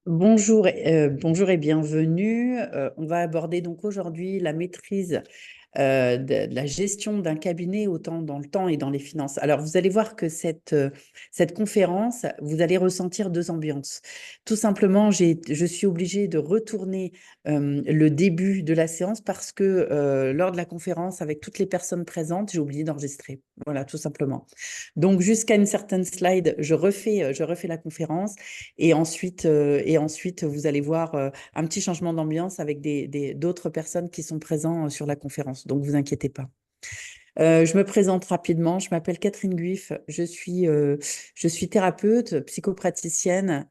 Bonjour et bienvenue. On va aborder donc aujourd'hui la maîtrise de la gestion d'un cabinet autant dans le temps et dans les finances. Alors, vous allez voir que cette conférence, vous allez ressentir deux ambiances. Tout simplement, je suis obligée de retourner le début de la séance parce que lors de la conférence, avec toutes les personnes présentes, j'ai oublié d'enregistrer. Voilà, tout simplement. Donc, jusqu'à une certaine slide, je refais la conférence et ensuite, vous allez voir un petit changement d'ambiance avec d'autres personnes qui sont présentes sur la conférence. Donc, vous inquiétez pas. Je me présente rapidement. Je m'appelle Catherine Guif. Je suis thérapeute, psychopraticienne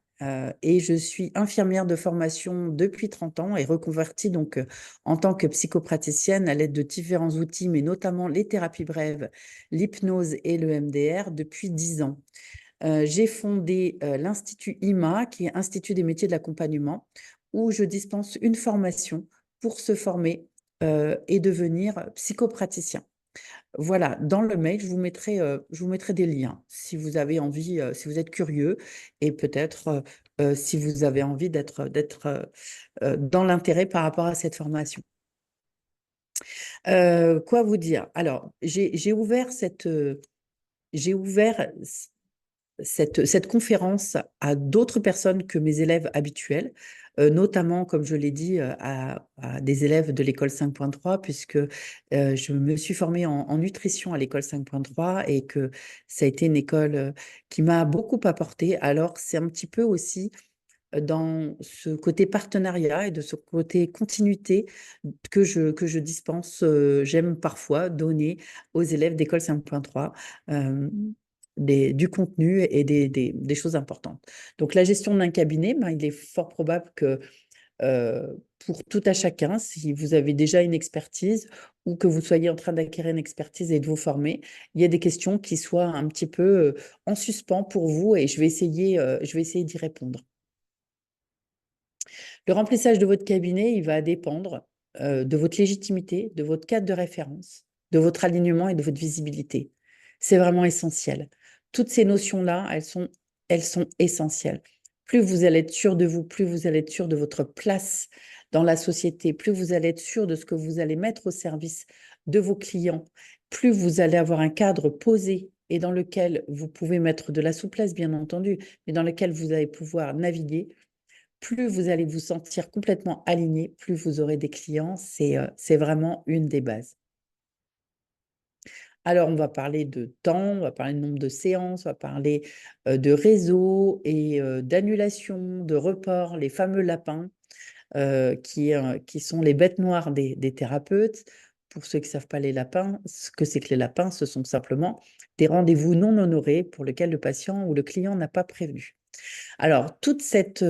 et je suis infirmière de formation depuis 30 ans et reconvertie donc en tant que psychopraticienne à l'aide de différents outils, mais notamment les thérapies brèves, l'hypnose et le MDR depuis 10 ans. J'ai fondé l'Institut IMA, qui est Institut des métiers de l'accompagnement, où je dispense une formation pour se former et devenir psychopraticien. Voilà, dans le mail, je vous mettrai des liens si vous avez envie, si vous êtes curieux et peut-être si vous avez envie d'être dans l'intérêt par rapport à cette formation. Quoi vous dire? Alors, j'ai ouvert cette conférence à d'autres personnes que mes élèves habituels, notamment, comme je l'ai dit, à des élèves de l'école 5.3, puisque je me suis formée en nutrition à l'école 5.3 et que ça a été une école qui m'a beaucoup apporté. Alors, c'est un petit peu aussi dans ce côté partenariat et de ce côté continuité que je dispense, j'aime parfois donner aux élèves d'école 5.3 euh, du contenu et des choses importantes. Donc la gestion d'un cabinet, ben, il est fort probable que pour tout à chacun, si vous avez déjà une expertise ou que vous soyez en train d'acquérir une expertise et de vous former, il y a des questions qui soient un petit peu en suspens pour vous et je vais essayer d'y répondre. Le remplissage de votre cabinet, il va dépendre de votre légitimité, de votre cadre de référence, de votre alignement et de votre visibilité. C'est vraiment essentiel. Toutes ces notions-là, elles sont essentielles. Plus vous allez être sûr de vous, plus vous allez être sûr de votre place dans la société, plus vous allez être sûr de ce que vous allez mettre au service de vos clients, plus vous allez avoir un cadre posé et dans lequel vous pouvez mettre de la souplesse, bien entendu, mais dans lequel vous allez pouvoir naviguer, plus vous allez vous sentir complètement aligné, plus vous aurez des clients. C'est vraiment une des bases. Alors, on va parler de temps, on va parler de nombre de séances, on va parler de réseau et d'annulation, de report, les fameux lapins qui sont les bêtes noires des thérapeutes. Pour ceux qui ne savent pas les lapins, ce que c'est que les lapins, ce sont simplement des rendez-vous non honorés pour lesquels le patient ou le client n'a pas prévenu. Alors, toute cette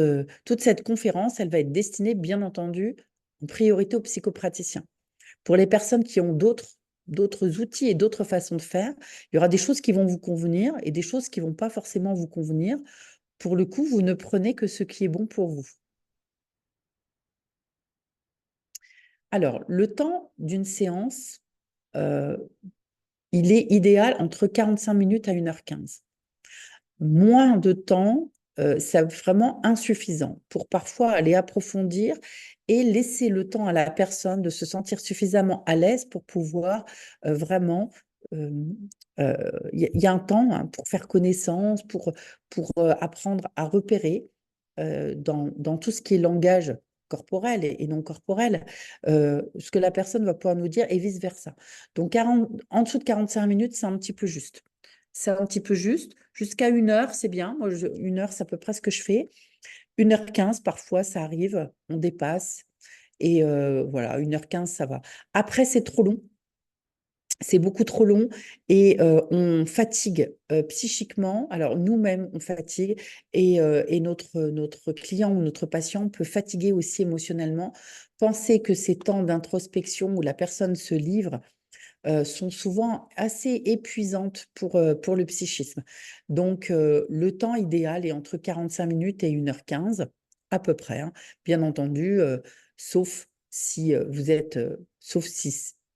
conférence, elle va être destinée, bien entendu, en priorité aux psychopraticiens. Pour les personnes qui ont d'autres outils et d'autres façons de faire, il y aura des choses qui vont vous convenir et des choses qui ne vont pas forcément vous convenir. Pour le coup, vous ne prenez que ce qui est bon pour vous. Alors, le temps d'une séance, euh, il est idéal entre 45 minutes à 1h15. Moins de temps, c'est vraiment insuffisant pour parfois aller approfondir et laisser le temps à la personne de se sentir suffisamment à l'aise pour pouvoir vraiment... euh, Il y a un temps hein, pour faire connaissance, pour apprendre à repérer dans tout ce qui est langage corporel et non corporel, ce que la personne va pouvoir nous dire et vice-versa. Donc, en dessous de 45 minutes, c'est un petit peu juste. C'est un petit peu juste. Jusqu'à 1 heure, c'est bien. Moi, 1 heure, c'est à peu près ce que je fais. 1h15, parfois, ça arrive, on dépasse. Et voilà, 1h15, ça va. Après, c'est trop long. C'est beaucoup trop long et on fatigue psychiquement. Alors, nous-mêmes, on fatigue et notre client ou notre patient peut fatiguer aussi émotionnellement. Pensez que ces temps d'introspection où la personne se livre sont souvent assez épuisantes pour le psychisme. Donc, le temps idéal est entre 45 minutes et 1h15, à peu près, hein. Bien entendu, sauf si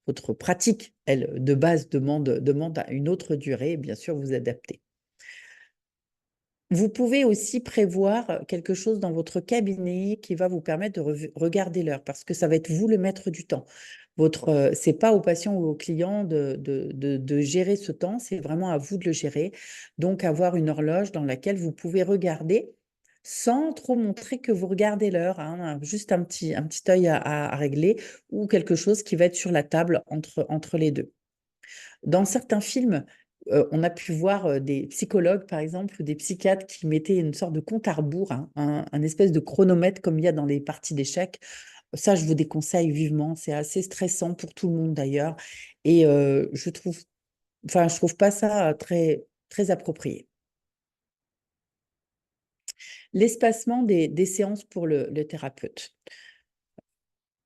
votre pratique, elle, de base, demande à une autre durée, bien sûr, vous adaptez. Vous pouvez aussi prévoir quelque chose dans votre cabinet qui va vous permettre de regarder l'heure parce que ça va être vous le maître du temps. C'est pas au patient ou au client de gérer ce temps, c'est vraiment à vous de le gérer. Donc, avoir une horloge dans laquelle vous pouvez regarder sans trop montrer que vous regardez l'heure, hein, juste un petit œil à régler ou quelque chose qui va être sur la table entre les deux. Dans certains films, on a pu voir des psychologues, par exemple, ou des psychiatres qui mettaient une sorte de compte à rebours, hein, un espèce de chronomètre comme il y a dans les parties d'échecs. Ça, je vous déconseille vivement. C'est assez stressant pour tout le monde d'ailleurs. Et je trouve pas ça très, très approprié. L'espacement des séances pour le thérapeute.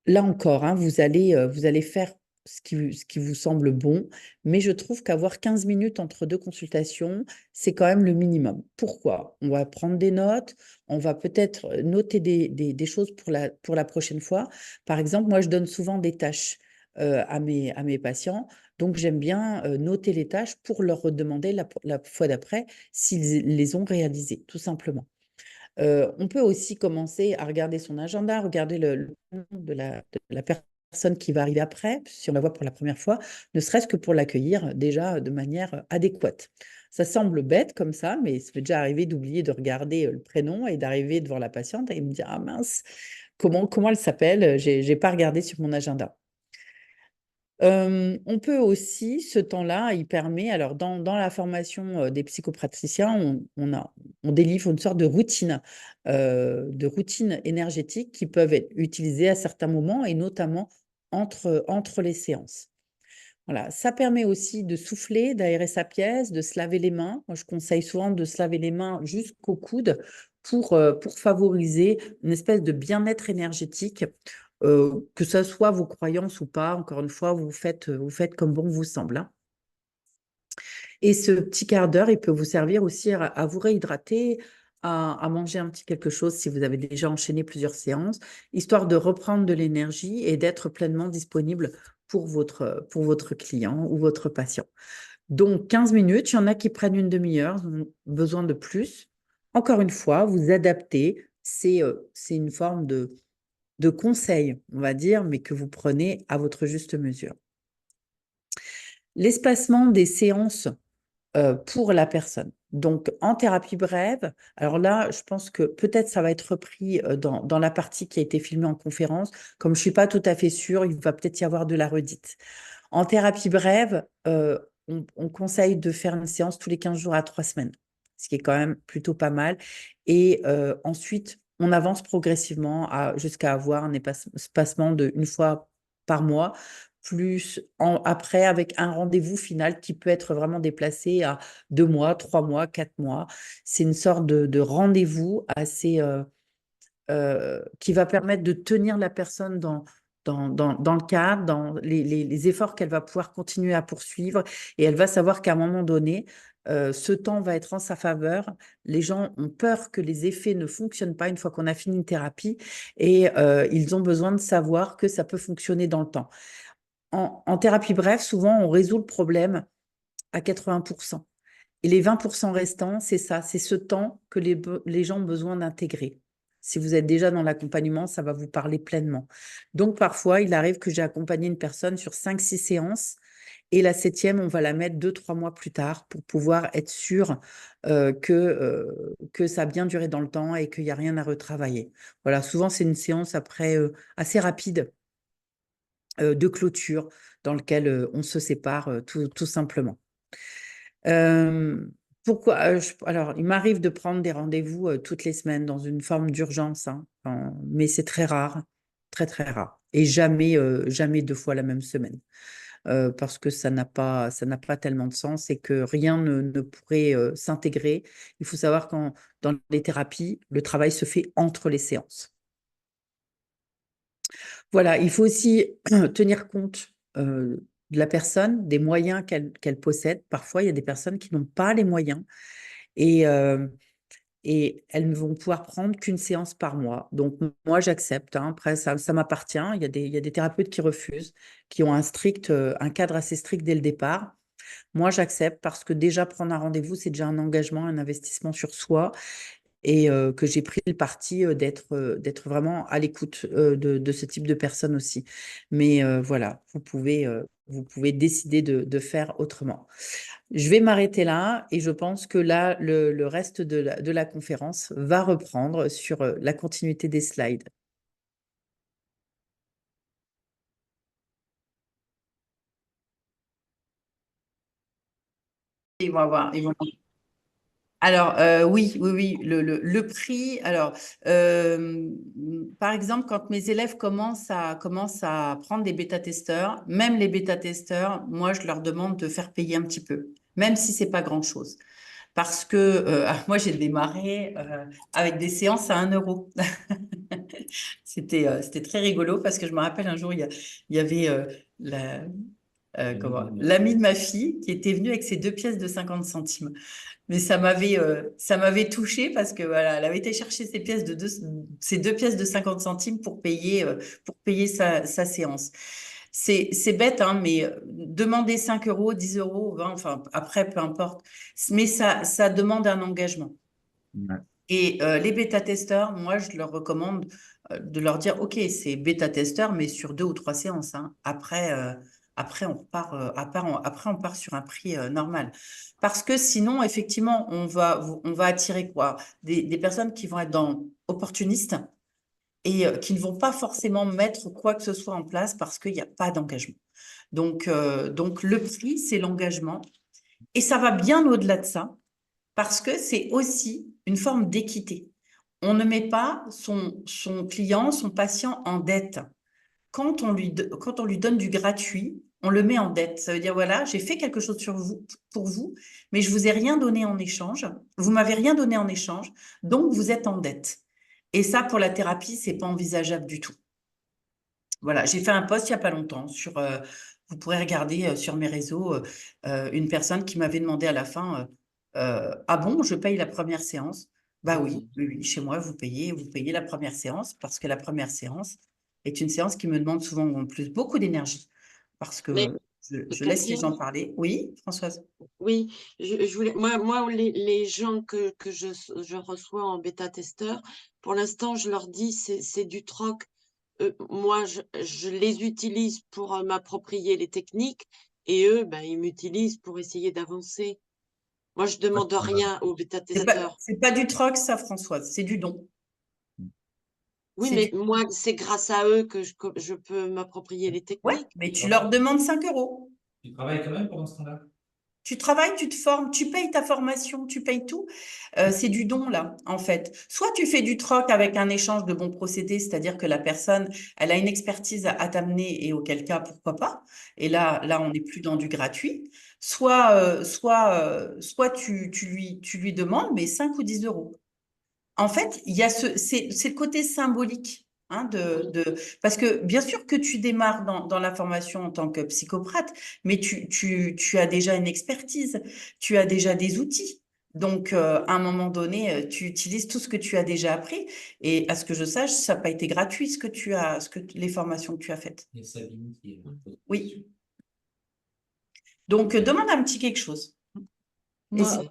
Là encore, hein, vous allez faire ce qui vous semble bon, mais je trouve qu'avoir 15 minutes entre deux consultations, c'est quand même le minimum. Pourquoi? On va prendre des notes, on va peut-être noter des choses pour la prochaine fois. Par exemple, moi, je donne souvent des tâches à mes patients, donc j'aime bien noter les tâches pour leur redemander la fois d'après s'ils les ont réalisées, tout simplement. On peut aussi commencer à regarder son agenda, regarder le nom de la personne qui va arriver après, si on la voit pour la première fois, ne serait-ce que pour l'accueillir déjà de manière adéquate. Ça semble bête comme ça, mais ça m'est déjà arrivé d'oublier de regarder le prénom et d'arriver devant la patiente et me dire, ah mince, comment elle s'appelle? J'ai pas regardé sur mon agenda. On peut aussi, ce temps-là, il permet, alors dans la formation des psychopraticiens, on délivre une sorte de routine énergétique qui peuvent être utilisées à certains moments et notamment entre les séances. Voilà, ça permet aussi de souffler, d'aérer sa pièce, de se laver les mains. Moi, je conseille souvent de se laver les mains jusqu'au coude pour favoriser une espèce de bien-être énergétique, que ce soit vos croyances ou pas. Encore une fois, vous faites comme bon vous semble, hein. Et ce petit quart d'heure, il peut vous servir aussi à vous réhydrater, à manger un petit quelque chose si vous avez déjà enchaîné plusieurs séances, histoire de reprendre de l'énergie et d'être pleinement disponible pour votre client ou votre patient. Donc, 15 minutes, il y en a qui prennent une demi-heure, ils ont besoin de plus. Encore une fois, vous adaptez, c'est une forme de conseil, on va dire, mais que vous prenez à votre juste mesure. L'espacement des séances pour la personne. Donc, en thérapie brève, alors là, je pense que peut-être ça va être repris dans la partie qui a été filmée en conférence. Comme je ne suis pas tout à fait sûre, il va peut-être y avoir de la redite. En thérapie brève, on conseille de faire une séance tous les 15 jours à 3 semaines, ce qui est quand même plutôt pas mal. Et ensuite, on avance progressivement jusqu'à avoir un espacement de une fois par mois, plus après avec un rendez-vous final qui peut être vraiment déplacé à 2 mois, 3 mois, 4 mois. C'est une sorte de rendez-vous assez qui va permettre de tenir la personne dans le cadre, dans les efforts qu'elle va pouvoir continuer à poursuivre. Et elle va savoir qu'à un moment donné, ce temps va être en sa faveur. Les gens ont peur que les effets ne fonctionnent pas une fois qu'on a fini une thérapie et ils ont besoin de savoir que ça peut fonctionner dans le temps. En thérapie brève, souvent, on résout le problème à 80%. Et les 20% restants, c'est ça, c'est ce temps que les gens ont besoin d'intégrer. Si vous êtes déjà dans l'accompagnement, ça va vous parler pleinement. Donc, parfois, il arrive que j'ai accompagné une personne sur 5-6 séances et la septième, on va la mettre 2-3 mois plus tard pour pouvoir être sûr que ça a bien duré dans le temps et qu'il n'y a rien à retravailler. Voilà, souvent, c'est une séance après assez rapide de clôture dans lequel on se sépare tout simplement. Euh, Pourquoi alors, il m'arrive de prendre des rendez-vous toutes les semaines dans une forme d'urgence, hein, mais c'est très rare, très très rare, et jamais 2 fois la même semaine, parce que ça n'a pas tellement de sens et que rien ne pourrait s'intégrer. Il faut savoir qu'dans les thérapies, le travail se fait entre les séances. Voilà, il faut aussi tenir compte de la personne, des moyens qu'elle possède. Parfois, il y a des personnes qui n'ont pas les moyens et, euh, et elles ne vont pouvoir prendre qu'une séance par mois. Donc, moi, j'accepte, hein. Après, ça m'appartient. Il y a des thérapeutes qui refusent, qui ont un cadre assez strict dès le départ. Moi, j'accepte parce que déjà prendre un rendez-vous, c'est déjà un engagement, un investissement sur soi et que j'ai pris le parti d'être vraiment à l'écoute de ce type de personnes aussi. Mais voilà, vous pouvez décider de faire autrement. Je vais m'arrêter là et je pense que là, le reste de la conférence va reprendre sur la continuité des slides. Ils vont avoir, ils vont Alors, oui, le prix. Alors, euh, par exemple, quand mes élèves commencent à prendre des bêta-testeurs, même les bêta-testeurs, moi, je leur demande de faire payer un petit peu, même si c'est pas grand-chose. Parce que moi, j'ai démarré avec des séances à 1 euro. C'était très rigolo parce que je me rappelle un jour, il y avait l'ami de ma fille qui était venu avec ses 2 pièces de 50 centimes. Mais ça m'avait touchée parce que voilà, elle avait été chercher ses 2 pièces de 50 centimes pour payer sa séance. C'est bête, hein, mais demander 5 euros, 10 euros, 20, enfin, après, peu importe. Mais ça demande un engagement. Ouais. Et les bêta-testeurs, moi, je leur recommande de leur dire, OK, c'est bêta-testeur, mais sur 2 ou 3 séances, hein. Après, après, on part sur un prix normal. Parce que sinon, effectivement, on va attirer quoi? Des personnes qui vont être opportunistes et qui ne vont pas forcément mettre quoi que ce soit en place parce qu'il n'y a pas d'engagement. Donc, le prix, c'est l'engagement. Et ça va bien au-delà de ça parce que c'est aussi une forme d'équité. On ne met pas son client, son patient en dette. Quand on lui donne du gratuit, on le met en dette. Ça veut dire, voilà, j'ai fait quelque chose pour vous, mais je vous ai rien donné en échange. Vous m'avez rien donné en échange, donc vous êtes en dette. Et ça, pour la thérapie, c'est pas envisageable du tout. Voilà, j'ai fait un post il n'y a pas longtemps vous pourrez regarder sur mes réseaux, une personne qui m'avait demandé à la fin, ah bon, je paye la première séance? Bah oui, chez moi, vous payez la première séance parce que la première séance est une séance qui me demande souvent en plus beaucoup d'énergie parce Mais que je laisse les Catherine, gens parler. Oui, Françoise? oui, je voulais, moi les gens que je reçois en bêta-testeur, pour l'instant, je leur dis c'est du troc. Moi, je les utilise pour m'approprier les techniques et eux, ben, ils m'utilisent pour essayer d'avancer. Moi, je demande rien aux bêta-testeurs. C'est pas du troc, ça, Françoise, c'est du don. Oui, C'est du... mais moi, c'est grâce à eux que je peux m'approprier les Ouais, techniques. mais tu leur demandes 5 euros. Tu travailles quand même pendant ce temps-là? Tu travailles, tu te formes, tu payes ta formation, tu payes tout. C'est du don, là, en fait. Soit tu fais du troc avec un échange de bons procédés, c'est-à-dire que la personne, elle a une expertise à t'amener et auquel cas, pourquoi pas. Et là, on n'est plus dans du gratuit. Soit tu lui demandes, mais 5 ou 10 euros. En fait, il y a c'est le côté symbolique. Hein, parce que bien sûr que tu démarres dans la formation en tant que psychoprathe, mais tu as déjà une expertise, tu as déjà des outils. Donc, à un moment donné, tu utilises tout ce que tu as déjà appris. Et à ce que je sache, ça n'a pas été gratuit les formations que tu as faites. Il y a Sabine qui est Oui. Donc, demande un petit quelque chose. Et Moi, si-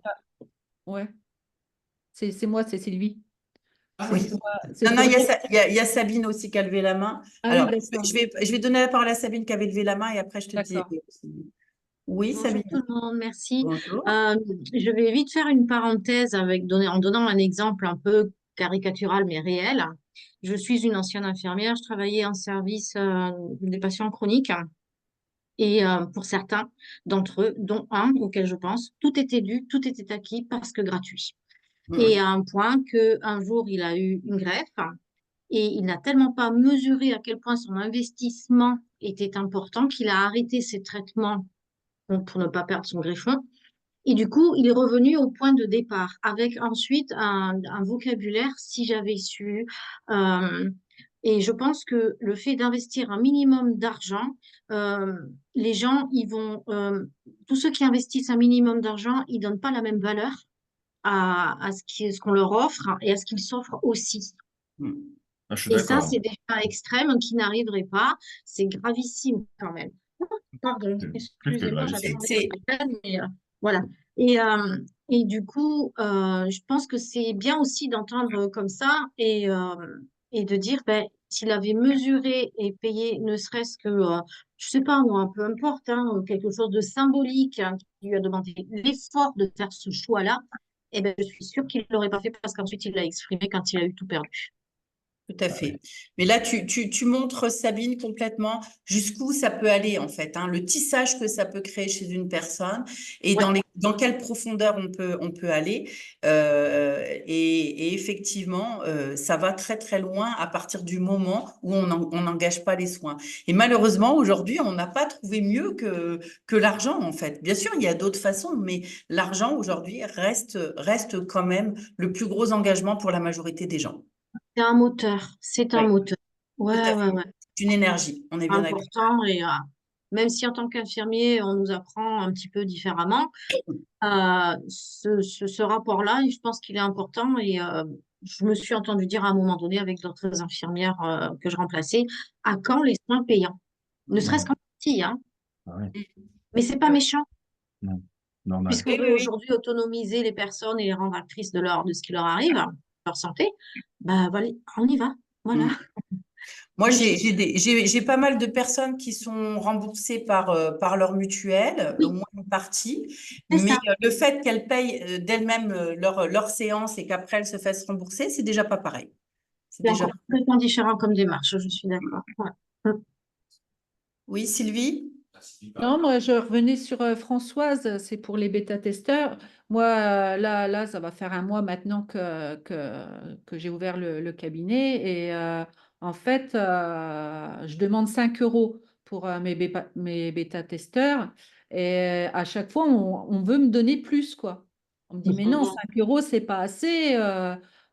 ouais, c'est moi, c'est Sylvie. Ah, oui. C'est pour, c'est Non, non, pour dire. il y a Sabine aussi qui a levé la main. Ah oui, Alors, d'accord. je vais donner la parole à Sabine qui avait levé la main et après je te dis. D'accord. Oui, Bonjour Sabine. tout le monde, merci. Bonjour. Je vais vite faire une parenthèse en donnant un exemple un peu caricatural mais réel. Je suis une ancienne infirmière, je travaillais en service des patients chroniques et pour certains d'entre eux, dont un auquel je pense, tout était dû, tout était acquis parce que gratuit. Et Mhm. à un point qu'un jour, il a eu une greffe et il n'a tellement pas mesuré à quel point son investissement était important qu'il a arrêté ses traitements donc pour ne pas perdre son greffon. Et du coup, il est revenu au point de départ avec ensuite un vocabulaire, si j'avais su. euh, et je pense que le fait d'investir un minimum d'argent, euh, les gens, tous ceux qui investissent un minimum d'argent, ils donnent pas la même valeur à ce qu'on leur offre et à ce qu'ils s'offrent aussi. Mhm. Ah, je suis Et ça, d'accord. c'est des cas extrêmes qui n'arriveraient pas. C'est gravissime quand même. pardon, Plus que excusez-moi, grave. j'attendais C'est mon appel, mais voilà. Et, euh, et du coup, je pense que c'est bien aussi d'entendre comme ça et de dire, ben, s'il avait mesuré et payé, ne serait-ce que, je sais pas moi, peu importe, hein, quelque chose de symbolique, hein, qui lui a demandé l'effort de faire ce choix-là, eh ben, je suis sûre qu'il ne l'aurait pas fait parce qu'ensuite il l'a exprimé quand il a eu tout perdu. Tout à fait. Mais là, tu montres, Sabine, complètement jusqu'où ça peut aller, en fait, hein, le tissage que ça peut créer chez une personne et Ouais, dans quelle profondeur on peut aller. Et effectivement, ça va très, très loin à partir du moment où on n'engage pas les soins. Et malheureusement, aujourd'hui, on n'a pas trouvé mieux que l'argent, en fait. Bien sûr, il y a d'autres façons, mais l'argent, aujourd'hui, reste quand même le plus gros engagement pour la majorité des gens. c'est un moteur, c'est un Oui, moteur. tout Ouais, à ouais, fait. ouais. C'est une énergie, on est bien d'accord. Important et même si en tant qu'infirmier, on nous apprend un petit peu différemment, ce rapport-là, je pense qu'il est important et je me suis entendue dire à un moment donné avec d'autres infirmières que je remplaçais, à quand les soins payants? Ne serait-ce Ouais. qu'en partie, hein, Ah ouais. mais c'est pas méchant Non. Normal. puisqu'on Oui, veut oui, oui. aujourd'hui autonomiser les personnes et les rendre actrices de ce qui leur arrive, leur santé. Bah voilà, on y va, voilà. Mm. Moi, Donc, j'ai pas mal de personnes qui sont remboursées par leur mutuelle, au oui, moins une partie, c'est mais ça. le fait qu'elles payent d'elles-mêmes leur séance et qu'après elles se fassent rembourser, c'est déjà pas pareil. C'est C'est déjà... encore complètement différent comme démarche, je suis d'accord. Ouais. Oui, Sylvie? Non, moi, je revenais sur Françoise, c'est pour les bêta-testeurs. Moi, là, ça va faire un mois maintenant que j'ai ouvert le cabinet. Et en fait, je demande 5 euros pour mes bêta-testeurs. Et à chaque fois, on veut me donner plus, quoi. On me dit, mais non, Mhm. 5 euros, c'est pas assez.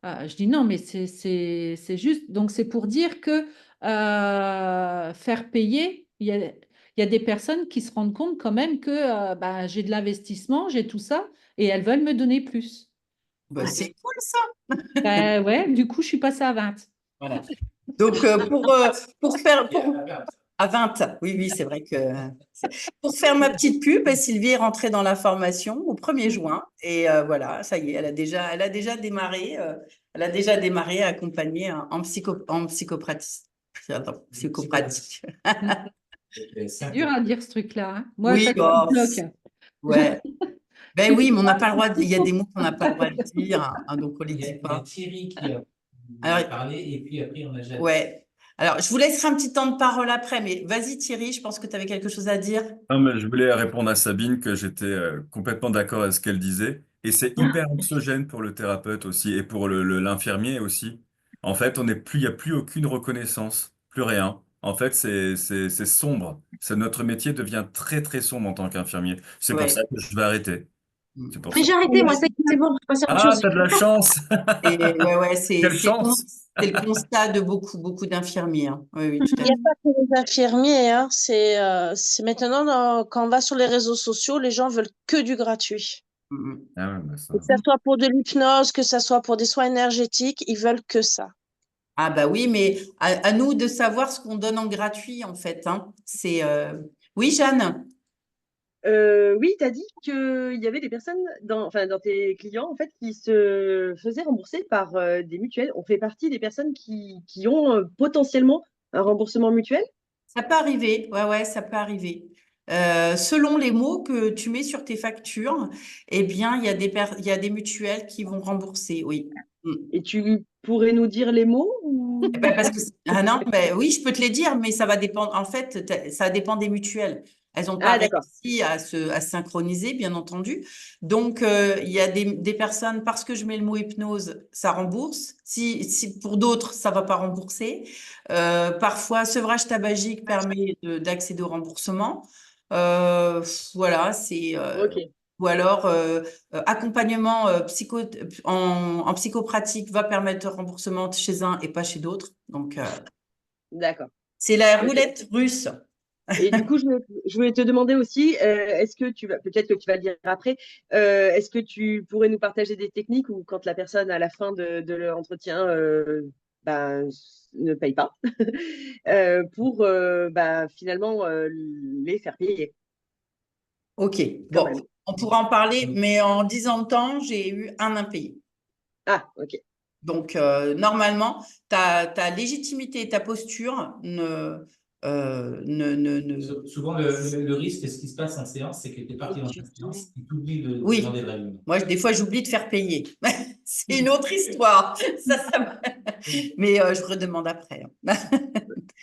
Je dis, non, mais c'est juste. Donc, c'est pour dire que faire payer, il y a des personnes qui se rendent compte quand même que bah, j'ai de l'investissement, j'ai tout ça, et elles veulent me donner plus. Bah, Ouais. c'est cool ça. Ben ouais, du coup, je suis passée à 20. Voilà. Donc, pour faire, à 20, oui, oui, c'est vrai que pour faire ma petite pub, Sylvie est rentrée dans la formation au 1er juin et voilà, ça y est, elle a déjà démarré à accompagner en psychopratique. Attends, psychopratique. C'est dur à dire ce truc-là, hein. Moi, à Oui, chaque fois, je bloque. ouais. Ben J'ai oui, dit, mais on n'a pas le droit, il y a des mots qu'on n'a pas le droit de dire, hein, donc on les Il y a dit pas. Thierry qui a Alors, parlé et puis après on a Jade. ouais. Alors, je vous laisserai un petit temps de parole après, mais vas-y Thierry, je pense que tu avais quelque chose à dire. Non, mais je voulais répondre à Sabine que j'étais complètement d'accord avec ce qu'elle disait. Et c'est hyper anxiogène pour le thérapeute aussi et pour l'infirmier aussi. En fait, il n'y a plus aucune reconnaissance, plus rien. En fait, c'est sombre. Notre métier devient très, très sombre en tant qu'infirmier. C'est pour ça Ouais. que je vais arrêter. C'est pour Mais ça. j'ai arrêté, moi, c'est bon, je passe à autre Ah, chose. t'as de la chance! Et ouais, ouais, Quelle chance! c'est le constat de beaucoup, beaucoup d'infirmiers, hein. Oui, oui, tout Il à n'y a fait. pas que les infirmiers, hein. C'est maintenant, quand on va sur les réseaux sociaux, les gens veulent que du gratuit. Mm, Ah ouais, bah Que ça. ça soit pour de l'hypnose, que ça soit pour des soins énergétiques, ils veulent que ça. ah bah oui, mais à nous de savoir ce qu'on donne en gratuit, en fait, hein. Oui, Jeanne? Oui, tu as dit qu'il y avait des personnes dans tes clients en fait, qui se faisaient rembourser par des mutuelles. On fait partie des personnes qui ont potentiellement un remboursement mutuel. Ça peut arriver, ouais, ouais, ça peut arriver. Selon les mots que tu mets sur tes factures, eh bien, il y a des mutuelles qui vont rembourser, oui. Mm. Et tu pourrais nous dire les mots ou... Eh ben, parce que ah non, ben oui, je peux te les dire, mais ça va dépendre. En fait, ça dépend des mutuelles. Elles n'ont pas Ah, d'accord. réussi à se synchroniser, bien entendu. Donc, il y a des personnes, parce que je mets le mot hypnose, ça rembourse. Si pour d'autres, ça va pas rembourser. Parfois, sevrage tabagique permet d'accéder au remboursement. Euh, voilà, Ok, ou alors accompagnement en psychopratique va permettre le remboursement chez un et pas chez d'autres. Donc, d'accord. c'est la Ok. roulette russe. Et du coup, je voulais te demander aussi, est-ce que peut-être que tu vas le dire après, est-ce que tu pourrais nous partager des techniques où quand la personne, à la fin de l'entretien, ben, ne payent pas pour finalement les faire payer Ok, quand bon, même. on pourra en parler, mais en 10 ans de temps, j'ai eu un impayé. Ah, ok. Donc, normalement, ta légitimité et ta posture Souvent, le risque, ce qui se passe en séance, c'est que tu es parti dans ta séance et tu oublies de Oui. demander le règlement. Moi, des fois, j'oublie de faire payer. C'est une autre histoire. Mais je redemande après.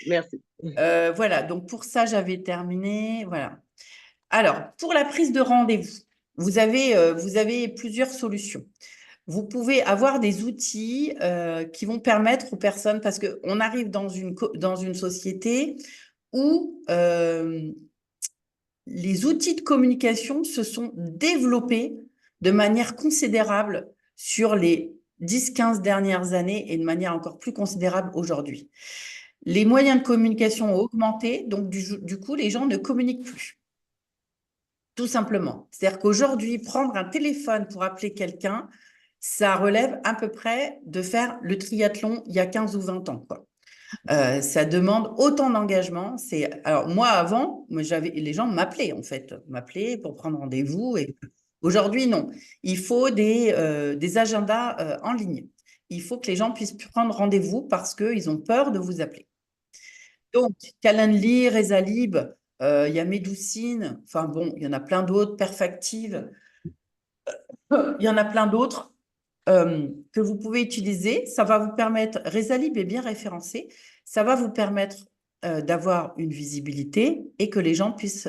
Merci. Voilà, donc pour ça, j'avais terminé. Voilà. Alors, pour la prise de rendez-vous, vous avez plusieurs solutions. Vous pouvez avoir des outils qui vont permettre aux personnes, parce qu'on arrive dans une société où les outils de communication se sont développés de manière considérable sur les 10-15 dernières années et de manière encore plus considérable aujourd'hui. Les moyens de communication ont augmenté, donc du coup, les gens ne communiquent plus. Tout simplement. C'est-à-dire qu'aujourd'hui, prendre un téléphone pour appeler quelqu'un, ça relève à peu près de faire le triathlon il y a 15 ou 20 ans, quoi. Ça demande autant d'engagement. Alors moi avant, les gens m'appelaient en fait, m'appelaient pour prendre rendez-vous. Et aujourd'hui non, il faut des agendas en ligne. Il faut que les gens puissent prendre rendez-vous parce qu'ils ont peur de vous appeler. Donc Calendly, Resalib, il y a Médoucine, enfin bon, il y en a plein d'autres, Perfactive, il y en a plein d'autres que vous pouvez utiliser. Ça va vous permettre, Resalib est bien référencé, ça va vous permettre d'avoir une visibilité et que les gens puissent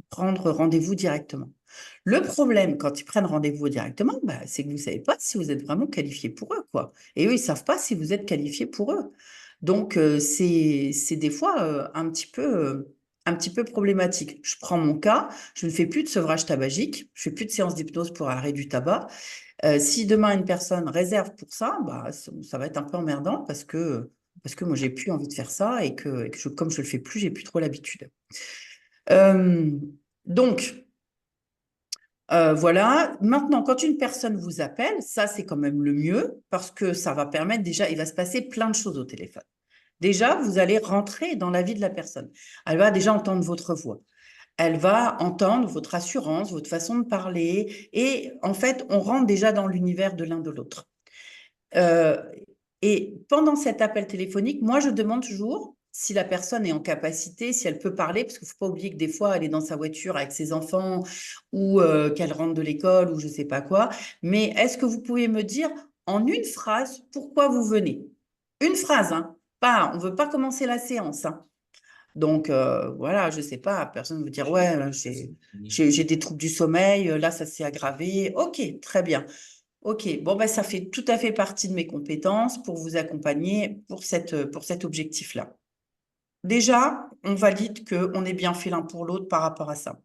prendre rendez-vous directement. Le problème, quand ils prennent rendez-vous directement, c'est que vous ne savez pas si vous êtes vraiment qualifié pour eux, quoi. Et eux, ils ne savent pas si vous êtes qualifié pour eux. Donc, c'est des fois un petit peu problématique. Je prends mon cas, je ne fais plus de sevrage tabagique, je ne fais plus de séance d'hypnose pour arrêt du tabac. Si demain une personne réserve pour ça, ça va être un peu emmerdant parce que moi, j'ai plus envie de faire ça et que comme je le fais plus, j'ai plus trop l'habitude. Donc, voilà. Maintenant, quand une personne vous appelle, ça, c'est quand même le mieux parce que ça va permettre déjà, il va se passer plein de choses au téléphone. Déjà, vous allez rentrer dans la vie de la personne. Elle va déjà entendre votre voix. Elle va entendre votre assurance, votre façon de parler. Et en fait, on rentre déjà dans l'univers de l'un de l'autre. Et pendant cet appel téléphonique, moi, je demande toujours si la personne est en capacité, si elle peut parler, parce qu'il ne faut pas oublier que des fois, elle est dans sa voiture avec ses enfants ou qu'elle rentre de l'école ou je ne sais pas quoi. Mais est-ce que vous pouvez me dire en une phrase pourquoi vous venez? Une phrase, hein. On ne veut pas commencer la séance, hein. Donc, voilà, je ne sais pas, personne ne veut dire, ouais, j'ai des troubles du sommeil, là, ça s'est aggravé. OK, très bien. OK, bon, ça fait tout à fait partie de mes compétences pour vous accompagner pour cet objectif-là. Déjà, on valide qu'on est bien fait l'un pour l'autre par rapport à ça.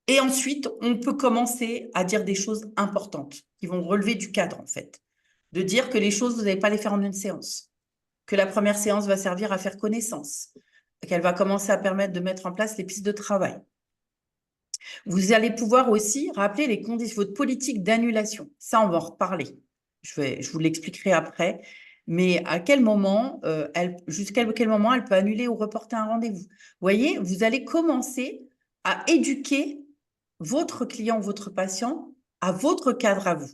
Et ensuite, on peut commencer à dire des choses importantes qui vont relever du cadre, en fait. De dire que les choses, vous n'allez pas les faire en une séance. Que la première séance va servir à faire connaissance. Qu'elle va commencer à permettre de mettre en place les pistes de travail. Vous allez pouvoir aussi rappeler les conditions, votre politique d'annulation. Ça, on va en reparler. Je vous l'expliquerai après. Mais à quel moment, jusqu'à quel moment elle peut annuler ou reporter un rendez-vous? Vous voyez, vous allez commencer à éduquer votre client, votre patient à votre cadre à vous.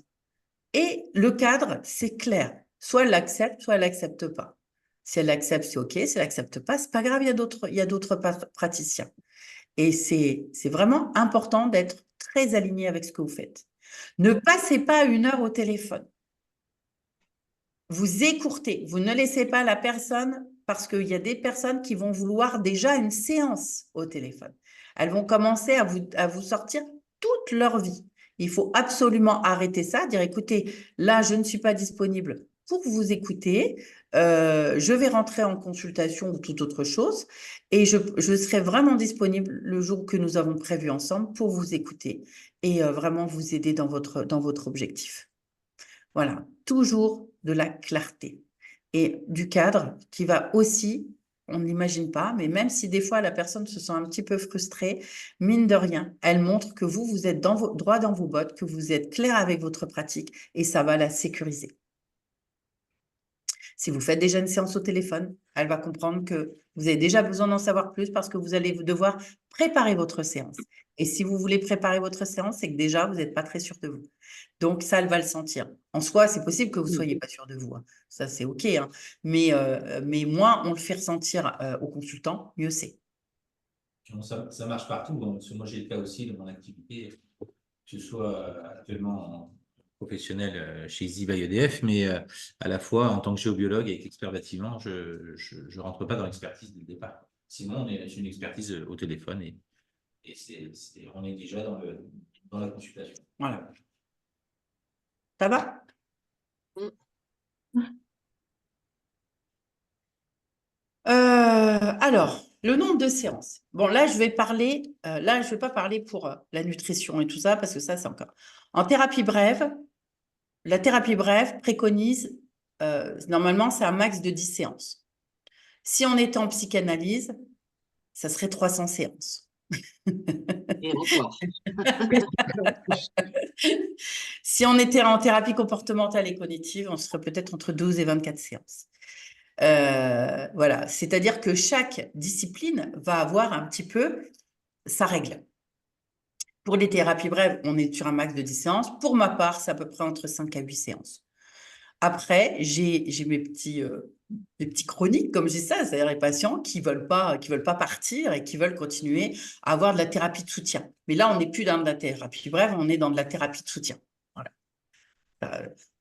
Et le cadre, c'est clair. Soit elle l'accepte, soit elle l'accepte pas. Si elle l'accepte, c'est OK. Si elle l'accepte pas, c'est pas grave, il y a d'autres praticiens. Et c'est vraiment important d'être très aligné avec ce que vous faites. Ne passez pas 1 heure au téléphone. Vous écourtez, vous ne laissez pas la personne, parce qu'il y a des personnes qui vont vouloir déjà une séance au téléphone. Elles vont commencer à vous sortir toute leur vie. Il faut absolument arrêter ça, dire écoutez, là, je ne suis pas disponible pour vous écouter, je vais rentrer en consultation ou toute autre chose, et je serai vraiment disponible le jour que nous avons prévu ensemble pour vous écouter et vraiment vous aider dans votre objectif. Voilà, toujours de la clarté et du cadre qui va aussi, on ne l'imagine pas, mais même si des fois la personne se sent un petit peu frustrée, mine de rien, elle montre que vous êtes droit dans vos bottes, que vous êtes clair avec votre pratique et ça va la sécuriser. Si vous faites déjà une séance au téléphone, elle va comprendre que vous avez déjà besoin d'en savoir plus parce que vous allez devoir préparer votre séance. Et si vous voulez préparer votre séance, c'est que déjà, vous n'êtes pas très sûr de vous. Donc, ça, elle va le sentir. En soi, c'est possible que vous ne soyez pas sûr de vous, hein. Ça, c'est OK, hein. Mais moins on le fait ressentir au consultant, mieux c'est. Bon, ça marche partout, bon, parce que moi j'ai le cas aussi dans mon activité, que ce soit actuellement professionnel chez Easy by EDF, mais à la fois en tant que géobiologue et expert bâtiment, je ne rentre pas dans l'expertise dès le départ. Sinon, on est sur une expertise au téléphone et on est déjà dans la consultation. Voilà. Ça va? Alors, le nombre de séances. Bon, là, je vais pas parler pour la nutrition et tout ça, parce que ça, c'est encore. En thérapie brève, la thérapie brève préconise, normalement, c'est un max de 10 séances. Si on était en psychanalyse, ça serait 300 séances. Et encore. Si on était en thérapie comportementale et cognitive, on serait peut-être entre 12 et 24 séances. Voilà, c'est-à-dire que chaque discipline va avoir un petit peu sa règle. Pour les thérapies brèves, on est sur un max de 10 séances. Pour ma part, c'est à peu près entre 5 à 8 séances. Après, j'ai mes petits chroniques, comme j'ai ça, c'est-à-dire les patients qui veulent pas partir et qui veulent continuer à avoir de la thérapie de soutien. Mais là, on n'est plus dans de la thérapie brève, on est dans de la thérapie de soutien. Voilà.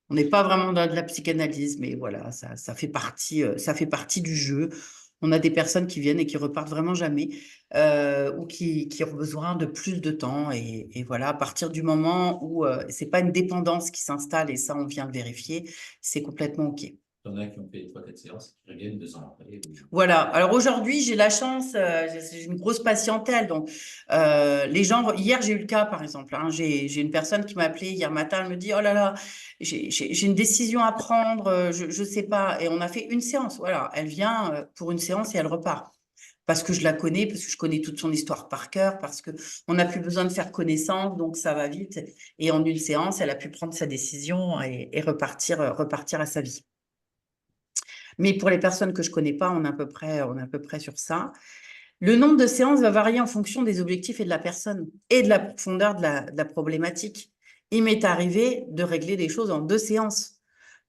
On n'est pas vraiment dans de la psychanalyse, mais voilà, ça fait partie du jeu. On a des personnes qui viennent et qui repartent vraiment jamais, ou qui ont besoin de plus de temps. Et voilà, à partir du moment où c'est pas une dépendance qui s'installe, et ça, on vient le vérifier, c'est complètement OK. Il y en a qui ont fait 3-4 séances, qui reviennent 2 ans après. Voilà. Alors aujourd'hui, j'ai la chance, j'ai une grosse patientèle. Donc, les gens, hier, j'ai eu le cas, par exemple, hein, j'ai une personne qui m'a appelé hier matin, elle me dit, oh là là, j'ai une décision à prendre, je sais pas. Et on a fait une séance. Voilà. Elle vient pour une séance et elle repart. Parce que je la connais, parce que je connais toute son histoire par cœur, parce que on n'a plus besoin de faire connaissance, donc ça va vite. Et en une séance, elle a pu prendre sa décision et repartir à sa vie. Mais pour les personnes que je connais pas, on est à peu près sur ça. Le nombre de séances va varier en fonction des objectifs et de la personne et de la profondeur de la problématique. Il m'est arrivé de régler des choses en 2 séances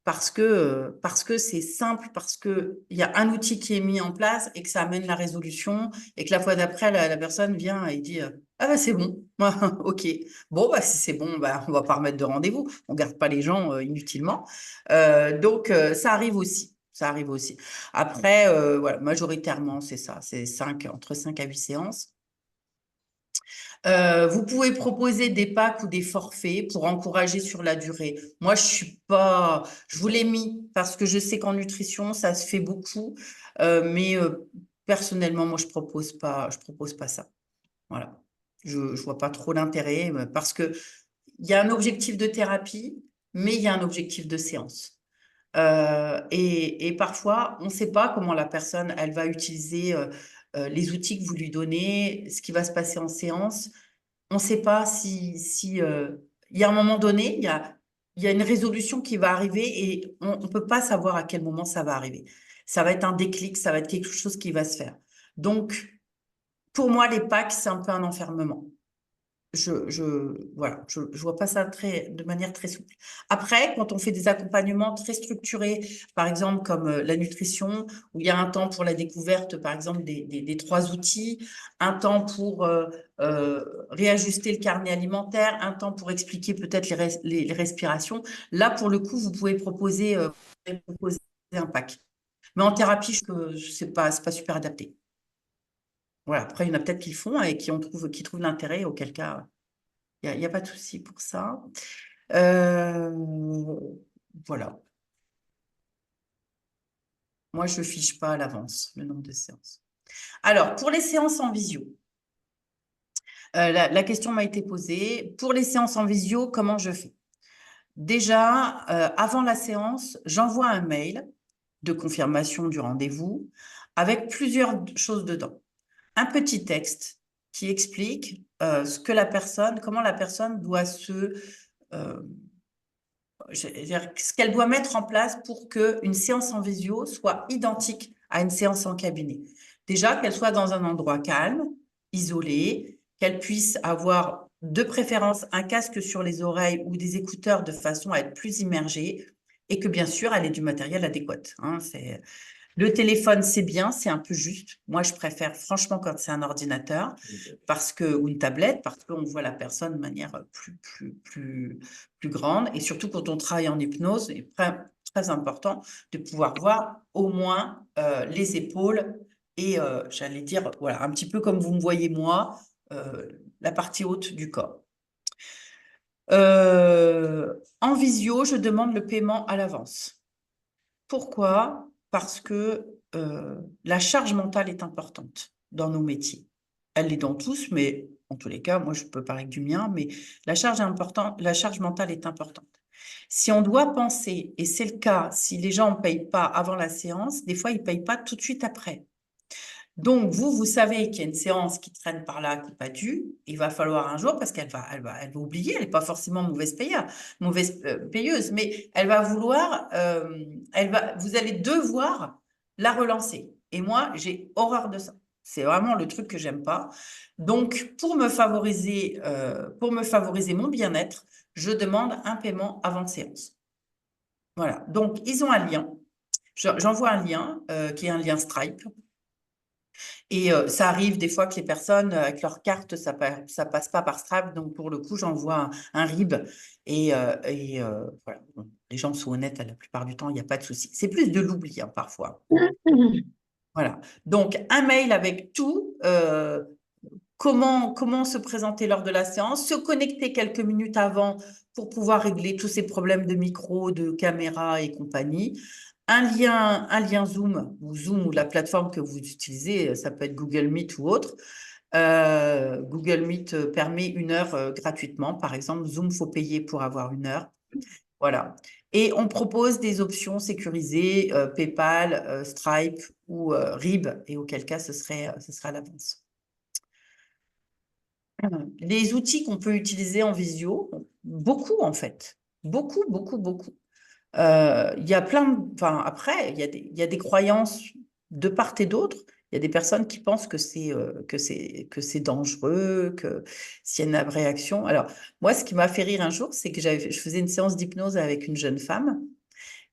parce que c'est simple, parce qu'il y a un outil qui est mis en place et que ça amène la résolution et que la fois d'après, la personne vient et dit ah bah c'est bon, ok. Bon, bah si c'est bon, bah, on va pas remettre de rendez-vous. On garde pas les gens inutilement. Donc, ça arrive aussi. Ça arrive aussi. Après, voilà, majoritairement, c'est ça. C'est entre 5 à 8 séances. Vous pouvez proposer des packs ou des forfaits pour encourager sur la durée. Moi, je vous l'ai mis parce que je sais qu'en nutrition, ça se fait beaucoup. Mais personnellement, moi, je propose pas ça. Voilà. Je vois pas trop l'intérêt parce que il y a un objectif de thérapie, mais il y a un objectif de séance. Et parfois, on ne sait pas comment la personne, elle va utiliser les outils que vous lui donnez, ce qui va se passer en séance. On ne sait pas si il y a un moment donné, il y a une résolution qui va arriver et on ne peut pas savoir à quel moment ça va arriver. Ça va être un déclic, ça va être quelque chose qui va se faire. Donc, pour moi, les packs, c'est un peu un enfermement. Voilà, je vois pas ça de manière très souple. Après, quand on fait des accompagnements très structurés, par exemple comme la nutrition, où il y a un temps pour la découverte, par exemple, des 3 outils, un temps pour réajuster le carnet alimentaire, un temps pour expliquer peut-être les respirations. Là, pour le coup, vous pouvez proposer un pack. Mais en thérapie, c'est pas super adapté. Voilà. Après, il y en a peut-être qui le font et qui trouvent l'intérêt, auquel cas, il n'y a pas de souci pour ça. Voilà. Moi, je ne fiche pas à l'avance le nombre de séances. Alors, pour les séances en visio, la question m'a été posée. Pour les séances en visio, comment je fais? Déjà, avant la séance, j'envoie un mail de confirmation du rendez-vous avec plusieurs choses dedans. Un petit texte qui explique comment la personne doit se ce qu'elle doit mettre en place pour qu'une séance en visio soit identique à une séance en cabinet. Déjà, qu'elle soit dans un endroit calme, isolé, qu'elle puisse avoir de préférence un casque sur les oreilles ou des écouteurs de façon à être plus immergée et que bien sûr, elle ait du matériel adéquat. Hein, le téléphone, c'est bien, c'est un peu juste. Moi, je préfère franchement quand c'est un ordinateur ou une tablette, parce qu'on voit la personne de manière plus grande. Et surtout quand on travaille en hypnose, c'est très important de pouvoir voir au moins les épaules et, j'allais dire, voilà, un petit peu comme vous me voyez moi, la partie haute du corps. En visio, je demande le paiement à l'avance. Pourquoi? Parce que la charge mentale est importante dans nos métiers. Elle l'est dans tous, mais en tous les cas, moi, je peux parler que du mien, mais la charge mentale est importante. Si on doit penser, et c'est le cas, si les gens ne payent pas avant la séance, des fois, ils ne payent pas tout de suite après. Donc, vous savez qu'il y a une séance qui traîne par là, qui n'est pas due. Il va falloir un jour, parce qu'elle va oublier, elle n'est pas forcément mauvaise payeuse, mais elle va vouloir, vous allez devoir la relancer. Et moi, j'ai horreur de ça. C'est vraiment le truc que j'aime pas. Donc, pour me favoriser mon bien-être, je demande un paiement avant séance. Voilà. Donc, ils ont un lien. J'envoie un lien qui est un lien Stripe. Et ça arrive des fois que les personnes, avec leur carte, ça passe pas par Stripe. Donc, pour le coup, j'envoie un RIB. Et voilà. Bon, les gens sont honnêtes la plupart du temps, il n'y a pas de souci. C'est plus de l'oubli, hein, parfois. Voilà. Donc, un mail avec tout, comment se présenter lors de la séance, se connecter quelques minutes avant pour pouvoir régler tous ces problèmes de micro, de caméra et compagnie. Un lien Zoom ou la plateforme que vous utilisez, ça peut être Google Meet ou autre. Google Meet permet 1 heure gratuitement. Par exemple, Zoom, il faut payer pour avoir 1 heure. Voilà. Et on propose des options sécurisées, PayPal, Stripe ou RIB, et auquel cas ce sera à l'avance. Les outils qu'on peut utiliser en visio, beaucoup en fait. Beaucoup. Il y a après, il y a des croyances de part et d'autre. Il y a des personnes qui pensent que c'est dangereux, que s'il y a une réaction. Alors, moi, ce qui m'a fait rire un jour, c'est que je faisais une séance d'hypnose avec une jeune femme.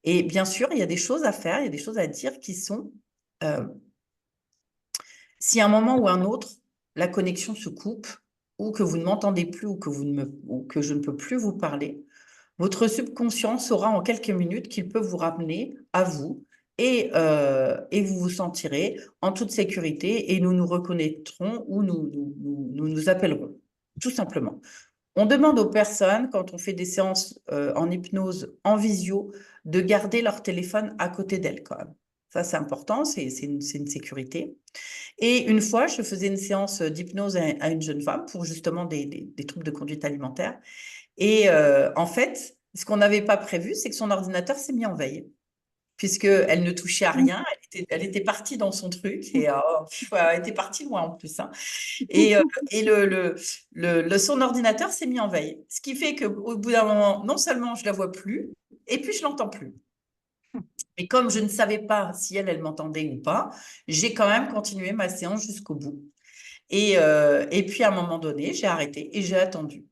Et bien sûr, il y a des choses à faire, il y a des choses à dire qui sont, si à un moment ou un autre, la connexion se coupe, ou que vous ne m'entendez plus, ou que je ne peux plus vous parler, votre subconscient saura en quelques minutes qu'il peut vous ramener à vous et vous vous sentirez en toute sécurité et nous nous reconnaîtrons ou nous appellerons, tout simplement. On demande aux personnes, quand on fait des séances en hypnose, en visio, de garder leur téléphone à côté d'elles quand même. Ça, c'est important, c'est une sécurité. Et une fois, je faisais une séance d'hypnose à une jeune femme pour justement des troubles de conduite alimentaire. Et en fait, ce qu'on n'avait pas prévu, c'est que son ordinateur s'est mis en veille, puisqu'elle ne touchait à rien. Elle était partie dans son truc et elle était partie loin en plus. Hein. Et son ordinateur s'est mis en veille. Ce qui fait qu'au bout d'un moment, non seulement je ne la vois plus, et puis je ne l'entends plus. Et comme je ne savais pas si elle m'entendait ou pas, j'ai quand même continué ma séance jusqu'au bout. Et puis à un moment donné, j'ai arrêté et j'ai attendu.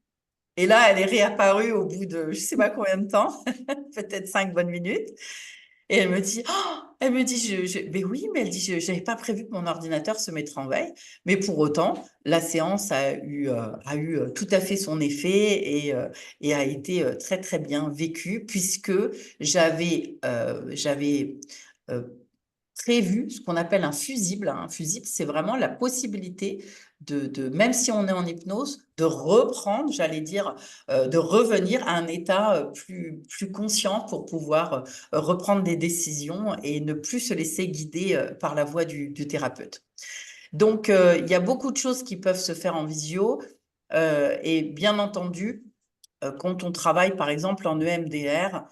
Et là, elle est réapparue au bout de je ne sais pas combien de temps, peut-être 5 bonnes minutes. Et elle me dit, mais oui, mais elle dit, je n'avais pas prévu que mon ordinateur se mettrait en veille. Mais pour autant, la séance a eu tout à fait son effet et a été très, très bien vécue puisque j'avais prévu ce qu'on appelle un fusible. Un fusible, c'est vraiment la possibilité même si on est en hypnose, de reprendre, j'allais dire, de revenir à un état plus conscient pour pouvoir reprendre des décisions et ne plus se laisser guider par la voix du thérapeute. Donc, il y a beaucoup de choses qui peuvent se faire en visio et bien entendu, quand on travaille par exemple en EMDR,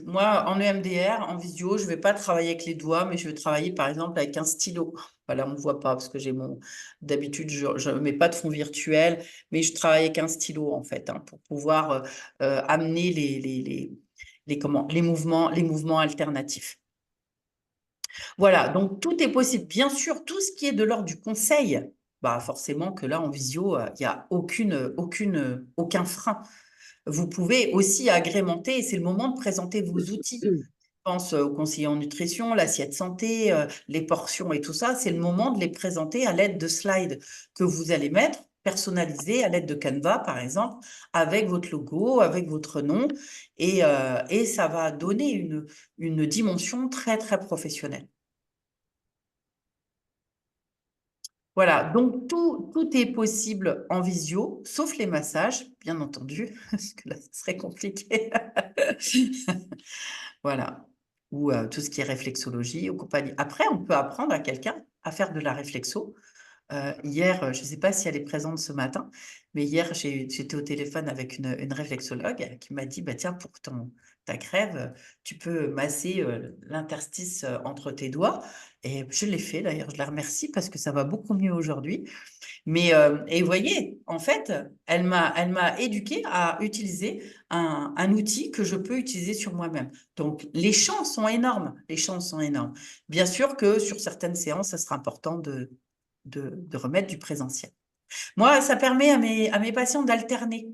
moi, en EMDR, en visio, je ne vais pas travailler avec les doigts, mais je vais travailler, par exemple, avec un stylo. Voilà, on ne me voit pas parce que d'habitude, je ne mets pas de fond virtuel, mais je travaille avec un stylo, en fait, hein, pour pouvoir amener les mouvements alternatifs. Voilà, donc tout est possible. Bien sûr, tout ce qui est de l'ordre du conseil, bah forcément que là, en visio, il n'y a aucun frein. Vous pouvez aussi agrémenter, et c'est le moment de présenter vos outils. Je pense au conseiller en nutrition, l'assiette santé, les portions et tout ça. C'est le moment de les présenter à l'aide de slides que vous allez mettre, personnalisés à l'aide de Canva, par exemple, avec votre logo, avec votre nom. Et ça va donner une dimension très, très professionnelle. Voilà, donc tout est possible en visio, sauf les massages, bien entendu, parce que là, ce serait compliqué. Voilà, ou tout ce qui est réflexologie ou compagnie. Après, on peut apprendre à quelqu'un à faire de la réflexo. Hier, je ne sais pas si elle est présente ce matin, mais hier, j'étais au téléphone avec une réflexologue qui m'a dit, bah, tiens, pour ta crève, tu peux masser l'interstice entre tes doigts. Et je l'ai fait, d'ailleurs, je la remercie parce que ça va beaucoup mieux aujourd'hui. Mais, et vous voyez, en fait, elle m'a éduquée à utiliser un outil que je peux utiliser sur moi-même. Donc, les chances sont énormes. Les chances sont énormes. Bien sûr que sur certaines séances, ça sera important de remettre du présentiel. Moi, ça permet à mes patients d'alterner.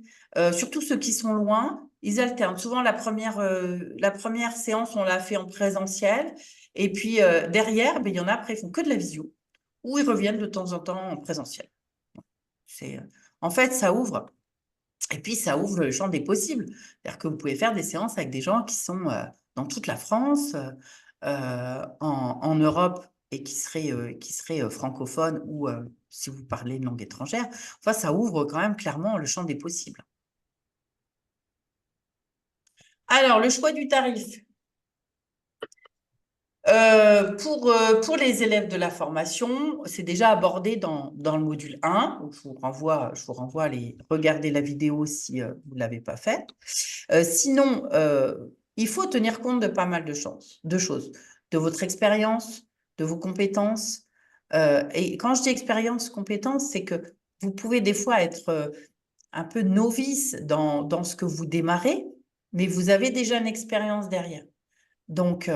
Surtout ceux qui sont loin, ils alternent. Souvent, la première séance, on l'a fait en présentiel. Et puis, derrière, ben, il y en a, après, ils font que de la visio. Ou ils reviennent de temps en temps en présentiel. En fait, ça ouvre. Et puis, ça ouvre le champ des possibles. C'est-à-dire que vous pouvez faire des séances avec des gens qui sont dans toute la France, en Europe, et qui seraient francophones ou si vous parlez une langue étrangère. Enfin, ça ouvre quand même clairement le champ des possibles. Alors, le choix du tarif. Pour les élèves de la formation, c'est déjà abordé dans le module 1. Je vous renvoie à aller regarder la vidéo si vous ne l'avez pas faite. Sinon, il faut tenir compte de pas mal de choses, de votre expérience, de vos compétences. Et quand je dis expérience, compétences, c'est que vous pouvez des fois être un peu novice dans ce que vous démarrez, mais vous avez déjà une expérience derrière. Donc,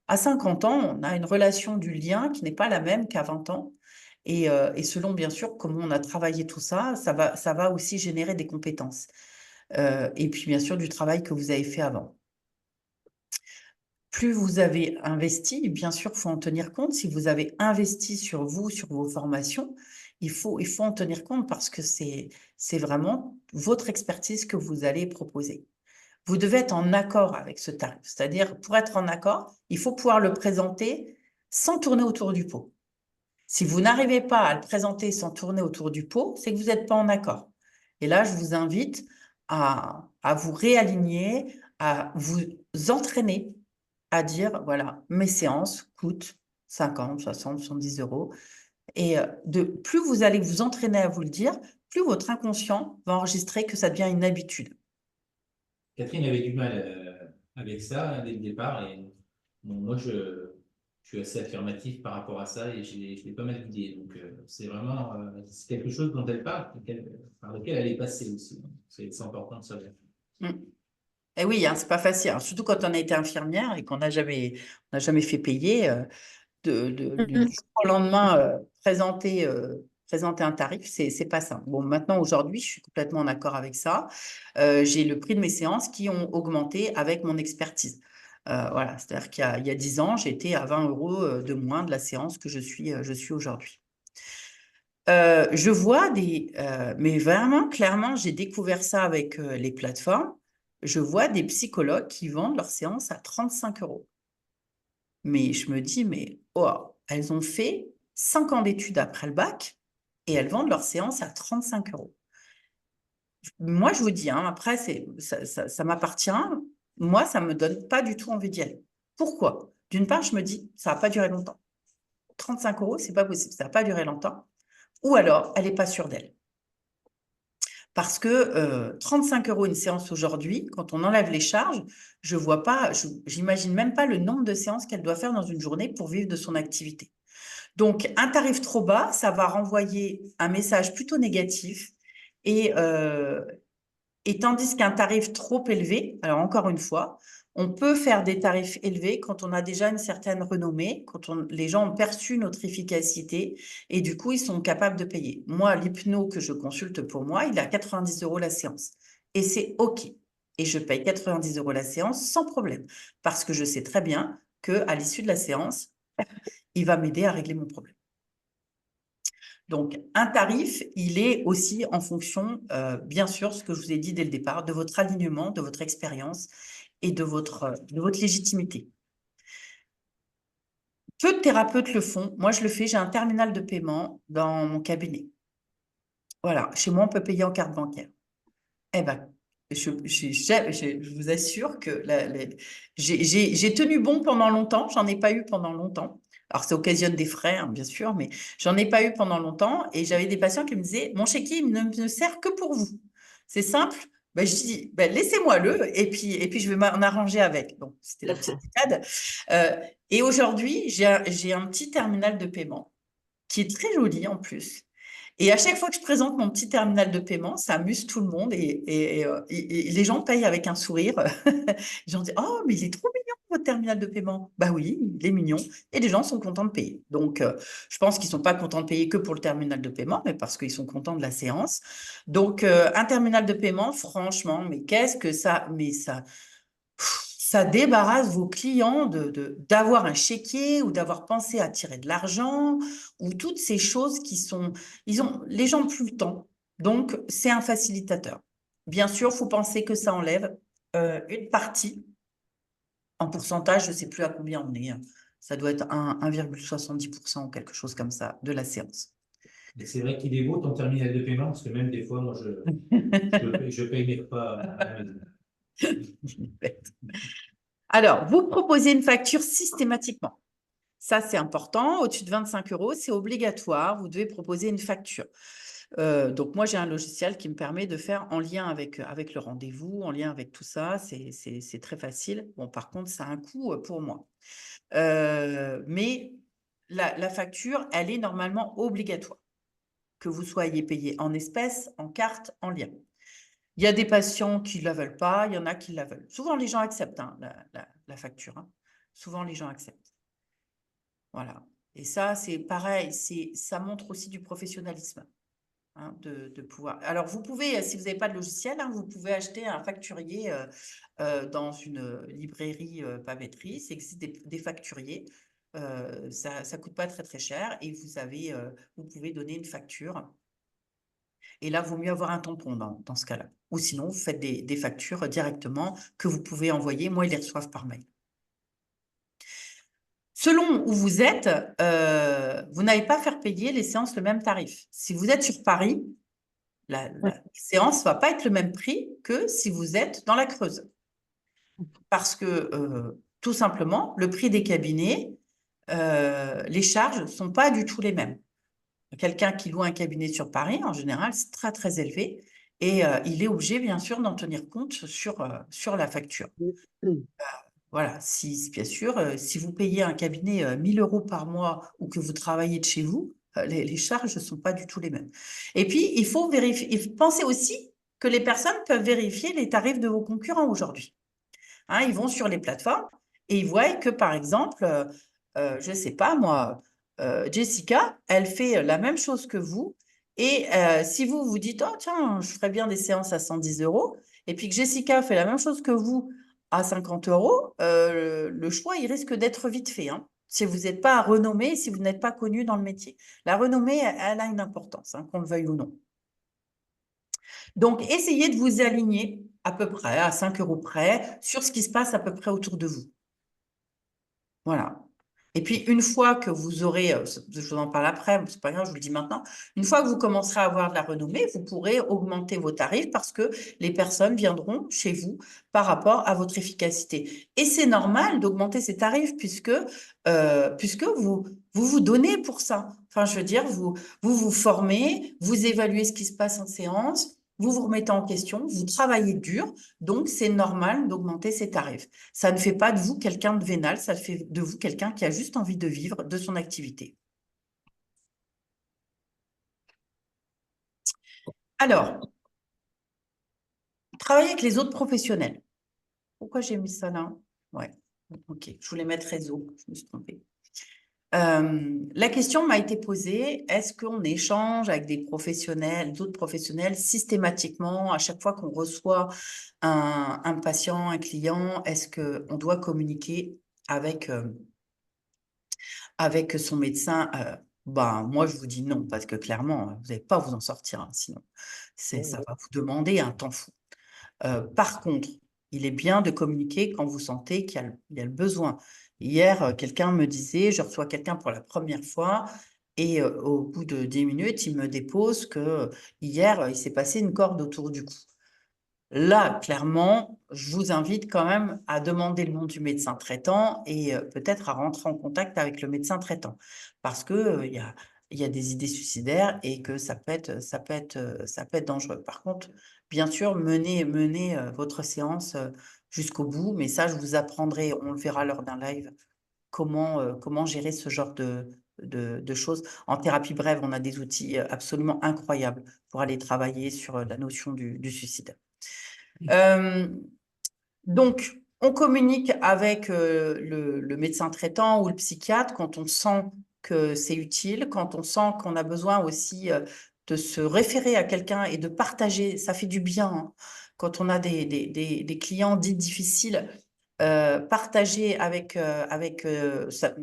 à 50 ans, on a une relation du lien qui n'est pas la même qu'à 20 ans. Et selon, bien sûr, comment on a travaillé tout ça, ça va aussi générer des compétences. Et puis, bien sûr, du travail que vous avez fait avant. Plus vous avez investi, bien sûr, il faut en tenir compte. Si vous avez investi sur vous, sur vos formations, il faut en tenir compte parce que c'est vraiment votre expertise que vous allez proposer. Vous devez être en accord avec ce tarif. C'est-à-dire, pour être en accord, il faut pouvoir le présenter sans tourner autour du pot. Si vous n'arrivez pas à le présenter sans tourner autour du pot, c'est que vous n'êtes pas en accord. Et là, je vous invite à vous réaligner, à vous entraîner à dire, voilà, mes séances coûtent 50, 60, 70 euros. Et plus vous allez vous entraîner à vous le dire, plus votre inconscient va enregistrer que ça devient une habitude. Catherine avait du mal avec ça dès le départ. Et bon, moi, je suis assez affirmatif par rapport à ça et je l'ai pas mal guidée. Donc, c'est vraiment c'est quelque chose dont elle parle, par lequel elle est passée aussi. C'est important de savoir. Et oui, hein, c'est pas facile. Alors, surtout quand on a été infirmière et qu'on n'a jamais fait payer, du jour au lendemain, présenter un tarif, c'est pas simple. Bon, maintenant, aujourd'hui, je suis complètement en accord avec ça. J'ai le prix de mes séances qui ont augmenté avec mon expertise. Voilà, c'est-à-dire qu'il y a 10 ans, j'étais à 20 euros de moins de la séance que je suis aujourd'hui. Je vois mais vraiment, clairement, j'ai découvert ça avec les plateformes. Je vois des psychologues qui vendent leurs séances à 35 euros. Mais je me dis, mais oh, elles ont fait 5 ans d'études après le bac et elles vendent leurs séances à 35 euros. Moi, je vous dis, hein, après, ça m'appartient. Moi, ça ne me donne pas du tout envie d'y aller. Pourquoi? D'une part, je me dis, ça ne va pas durer longtemps. 35 euros, ce n'est pas possible, ça ne va pas durer longtemps. Ou alors, elle n'est pas sûre d'elle. Parce que 35 euros une séance aujourd'hui, quand on enlève les charges, je vois pas, j'imagine même pas le nombre de séances qu'elle doit faire dans une journée pour vivre de son activité. Donc, un tarif trop bas, ça va renvoyer un message plutôt négatif. Et tandis qu'un tarif trop élevé, alors encore une fois, On peut faire des tarifs élevés quand on a déjà une certaine renommée, quand les gens ont perçu notre efficacité et du coup, ils sont capables de payer. Moi, l'hypno que je consulte pour moi, il est à 90 € la séance. Et c'est OK. Et je paye 90 € la séance sans problème parce que je sais très bien qu'à l'issue de la séance, il va m'aider à régler mon problème. Donc, un tarif, il est aussi en fonction, bien sûr, ce que je vous ai dit dès le départ, de votre alignement, de votre expérience et de votre légitimité. Peu de thérapeutes le font. Moi, je le fais. J'ai un terminal de paiement dans mon cabinet. Voilà. Chez moi, on peut payer en carte bancaire. Eh ben, je vous assure que j'ai tenu bon pendant longtemps. J'en ai pas eu pendant longtemps. Alors, ça occasionne des frais, hein, bien sûr, mais j'en ai pas eu pendant longtemps. Et j'avais des patients qui me disaient, mon chéquier, il ne me sert que pour vous. C'est simple. Ben, je dis, ben, laissez-moi-le et puis je vais m'en arranger avec. Donc, c'était la petite boutade. Et aujourd'hui, j'ai un petit terminal de paiement qui est très joli en plus. Et à chaque fois que je présente mon petit terminal de paiement, ça amuse tout le monde et les gens payent avec un sourire. Les gens disent, oh, mais il est trop mignon, votre terminal de paiement. Bah oui, il est mignon. Et les gens sont contents de payer. Donc, je pense qu'ils ne sont pas contents de payer que pour le terminal de paiement, mais parce qu'ils sont contents de la séance. Donc, un terminal de paiement, franchement, mais qu'est-ce que ça, mais ça débarrasse vos clients d'avoir un chéquier ou d'avoir pensé à tirer de l'argent ou toutes ces choses les gens n'ont plus le temps. Donc, c'est un facilitateur. Bien sûr, il faut penser que ça enlève une partie, en pourcentage, je ne sais plus à combien on est. Ça doit être 1,70% ou quelque chose comme ça de la séance. Et c'est vrai qu'il est beau ton terminal de paiement, parce que même des fois, moi, je paye mes repas à la maison. Alors, vous proposez une facture systématiquement. Ça, c'est important. Au-dessus de 25 €, c'est obligatoire. Vous devez proposer une facture. Donc, moi, j'ai un logiciel qui me permet de faire en lien avec le rendez-vous, en lien avec tout ça. C'est très facile. Bon, par contre, ça a un coût pour moi. Mais la facture, elle est normalement obligatoire, que vous soyez payé en espèces, en carte, en lien. Il y a des patients qui ne la veulent pas, il y en a qui la veulent. Souvent, les gens acceptent hein, la facture. Hein. Souvent, les gens acceptent. Voilà. Et ça, c'est pareil, ça montre aussi du professionnalisme. Hein, de pouvoir. Alors, vous pouvez, si vous n'avez pas de logiciel, hein, vous pouvez acheter un facturier dans une librairie papeterie. Ça existe des facturiers. Ça ne coûte pas très, très cher et vous pouvez donner une facture. Et là, il vaut mieux avoir un tampon dans ce cas-là. Ou sinon, vous faites des factures directement que vous pouvez envoyer. Moi, ils les reçoivent par mail. Selon où vous êtes, vous n'allez pas faire payer les séances le même tarif. Si vous êtes sur Paris, la séance ne va pas être le même prix que si vous êtes dans la Creuse. Parce que, tout simplement, le prix des cabinets, les charges ne sont pas du tout les mêmes. Quelqu'un qui loue un cabinet sur Paris, en général, c'est très, très élevé. Et il est obligé, bien sûr, d'en tenir compte sur la facture. Voilà, bien sûr, si vous payez un cabinet 1 000 € par mois ou que vous travaillez de chez vous, les charges ne sont pas du tout les mêmes. Et puis, il faut penser aussi que les personnes peuvent vérifier les tarifs de vos concurrents aujourd'hui. Hein, ils vont sur les plateformes et ils voient que, par exemple, je ne sais pas moi, Jessica, elle fait la même chose que vous. Et si vous vous dites, oh tiens, je ferais bien des séances à 110 €, et puis que Jessica fait la même chose que vous à 50 €, le choix, il risque d'être vite fait. Hein, si vous n'êtes pas renommé, si vous n'êtes pas connu dans le métier. La renommée, elle a une importance, hein, qu'on le veuille ou non. Donc, essayez de vous aligner à peu près, à 5 € près, sur ce qui se passe à peu près autour de vous. Voilà. Et puis, une fois que vous aurez, je vous en parle après, c'est pas grave, je vous le dis maintenant, une fois que vous commencerez à avoir de la renommée, vous pourrez augmenter vos tarifs parce que les personnes viendront chez vous par rapport à votre efficacité. Et c'est normal d'augmenter ces tarifs puisque vous donnez pour ça. Enfin, je veux dire, vous formez, vous évaluez ce qui se passe en séance, vous vous remettez en question, vous travaillez dur, donc c'est normal d'augmenter ces tarifs. Ça ne fait pas de vous quelqu'un de vénal, ça fait de vous quelqu'un qui a juste envie de vivre de son activité. Alors, travailler avec les autres professionnels. Pourquoi j'ai mis ça là? Ouais, ok. Je voulais mettre réseau, je me suis trompée. La question m'a été posée, est-ce qu'on échange avec des professionnels, d'autres professionnels, systématiquement, à chaque fois qu'on reçoit un patient, un client, est-ce qu'on doit communiquer avec, avec son médecin? Ben, moi, je vous dis non, parce que clairement, vous n'allez pas vous en sortir, hein, sinon. Ça va vous demander un temps fou. Par contre, il est bien de communiquer quand vous sentez qu'il y a le besoin. Hier, quelqu'un me disait, je reçois quelqu'un pour la première fois et au bout de 10 minutes, il me dépose que hier, il s'est passé une corde autour du cou. Là, clairement, je vous invite quand même à demander le nom du médecin traitant et peut-être à rentrer en contact avec le médecin traitant parce que il y a des idées suicidaires et que ça peut être dangereux. Par contre, bien sûr, menez votre séance jusqu'au bout, mais ça, je vous apprendrai, on le verra lors d'un live, comment gérer ce genre de choses. En thérapie brève, on a des outils absolument incroyables pour aller travailler sur la notion du suicide. Donc, on communique avec le médecin traitant ou le psychiatre quand on sent que c'est utile, quand on sent qu'on a besoin aussi de se référer à quelqu'un et de partager. Ça fait du bien, hein. Quand on a des clients dits difficiles, partager avec,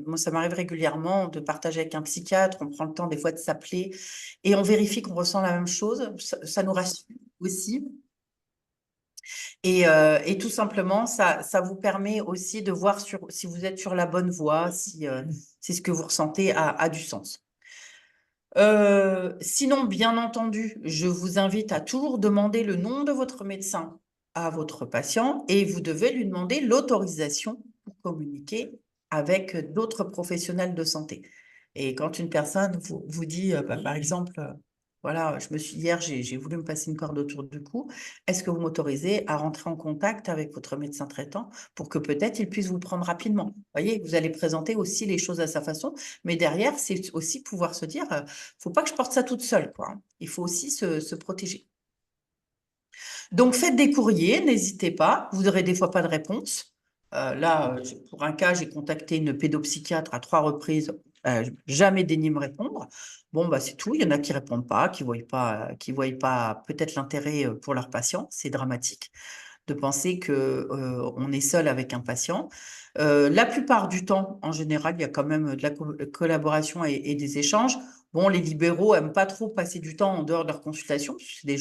moi ça m'arrive régulièrement de partager avec un psychiatre, on prend le temps des fois de s'appeler et on vérifie qu'on ressent la même chose, ça nous rassure aussi. Et tout simplement, ça vous permet aussi de voir si vous êtes sur la bonne voie, si ce que vous ressentez a du sens. Sinon, bien entendu, je vous invite à toujours demander le nom de votre médecin à votre patient et vous devez lui demander l'autorisation pour communiquer avec d'autres professionnels de santé. Et quand une personne vous dit, par exemple, voilà, hier, j'ai voulu me passer une corde autour du cou, est-ce que vous m'autorisez à rentrer en contact avec votre médecin traitant pour que peut-être il puisse vous prendre rapidement? Vous voyez, vous allez présenter aussi les choses à sa façon, mais derrière, c'est aussi pouvoir se dire, faut pas que je porte ça toute seule, quoi. Il faut aussi se protéger. Donc, faites des courriers, n'hésitez pas. Vous n'aurez des fois pas de réponse. Là, pour un cas, j'ai contacté une pédopsychiatre à 3 reprises, jamais daigné me répondre. Bon, bah, c'est tout. Il y en a qui répondent pas, qui voient pas peut-être l'intérêt pour leur patient. C'est dramatique de penser que on est seul avec un patient. La plupart du temps, en général, il y a quand même de la collaboration et des échanges. Bon, les libéraux n'aiment pas trop passer du temps en dehors de leur consultation, c'est des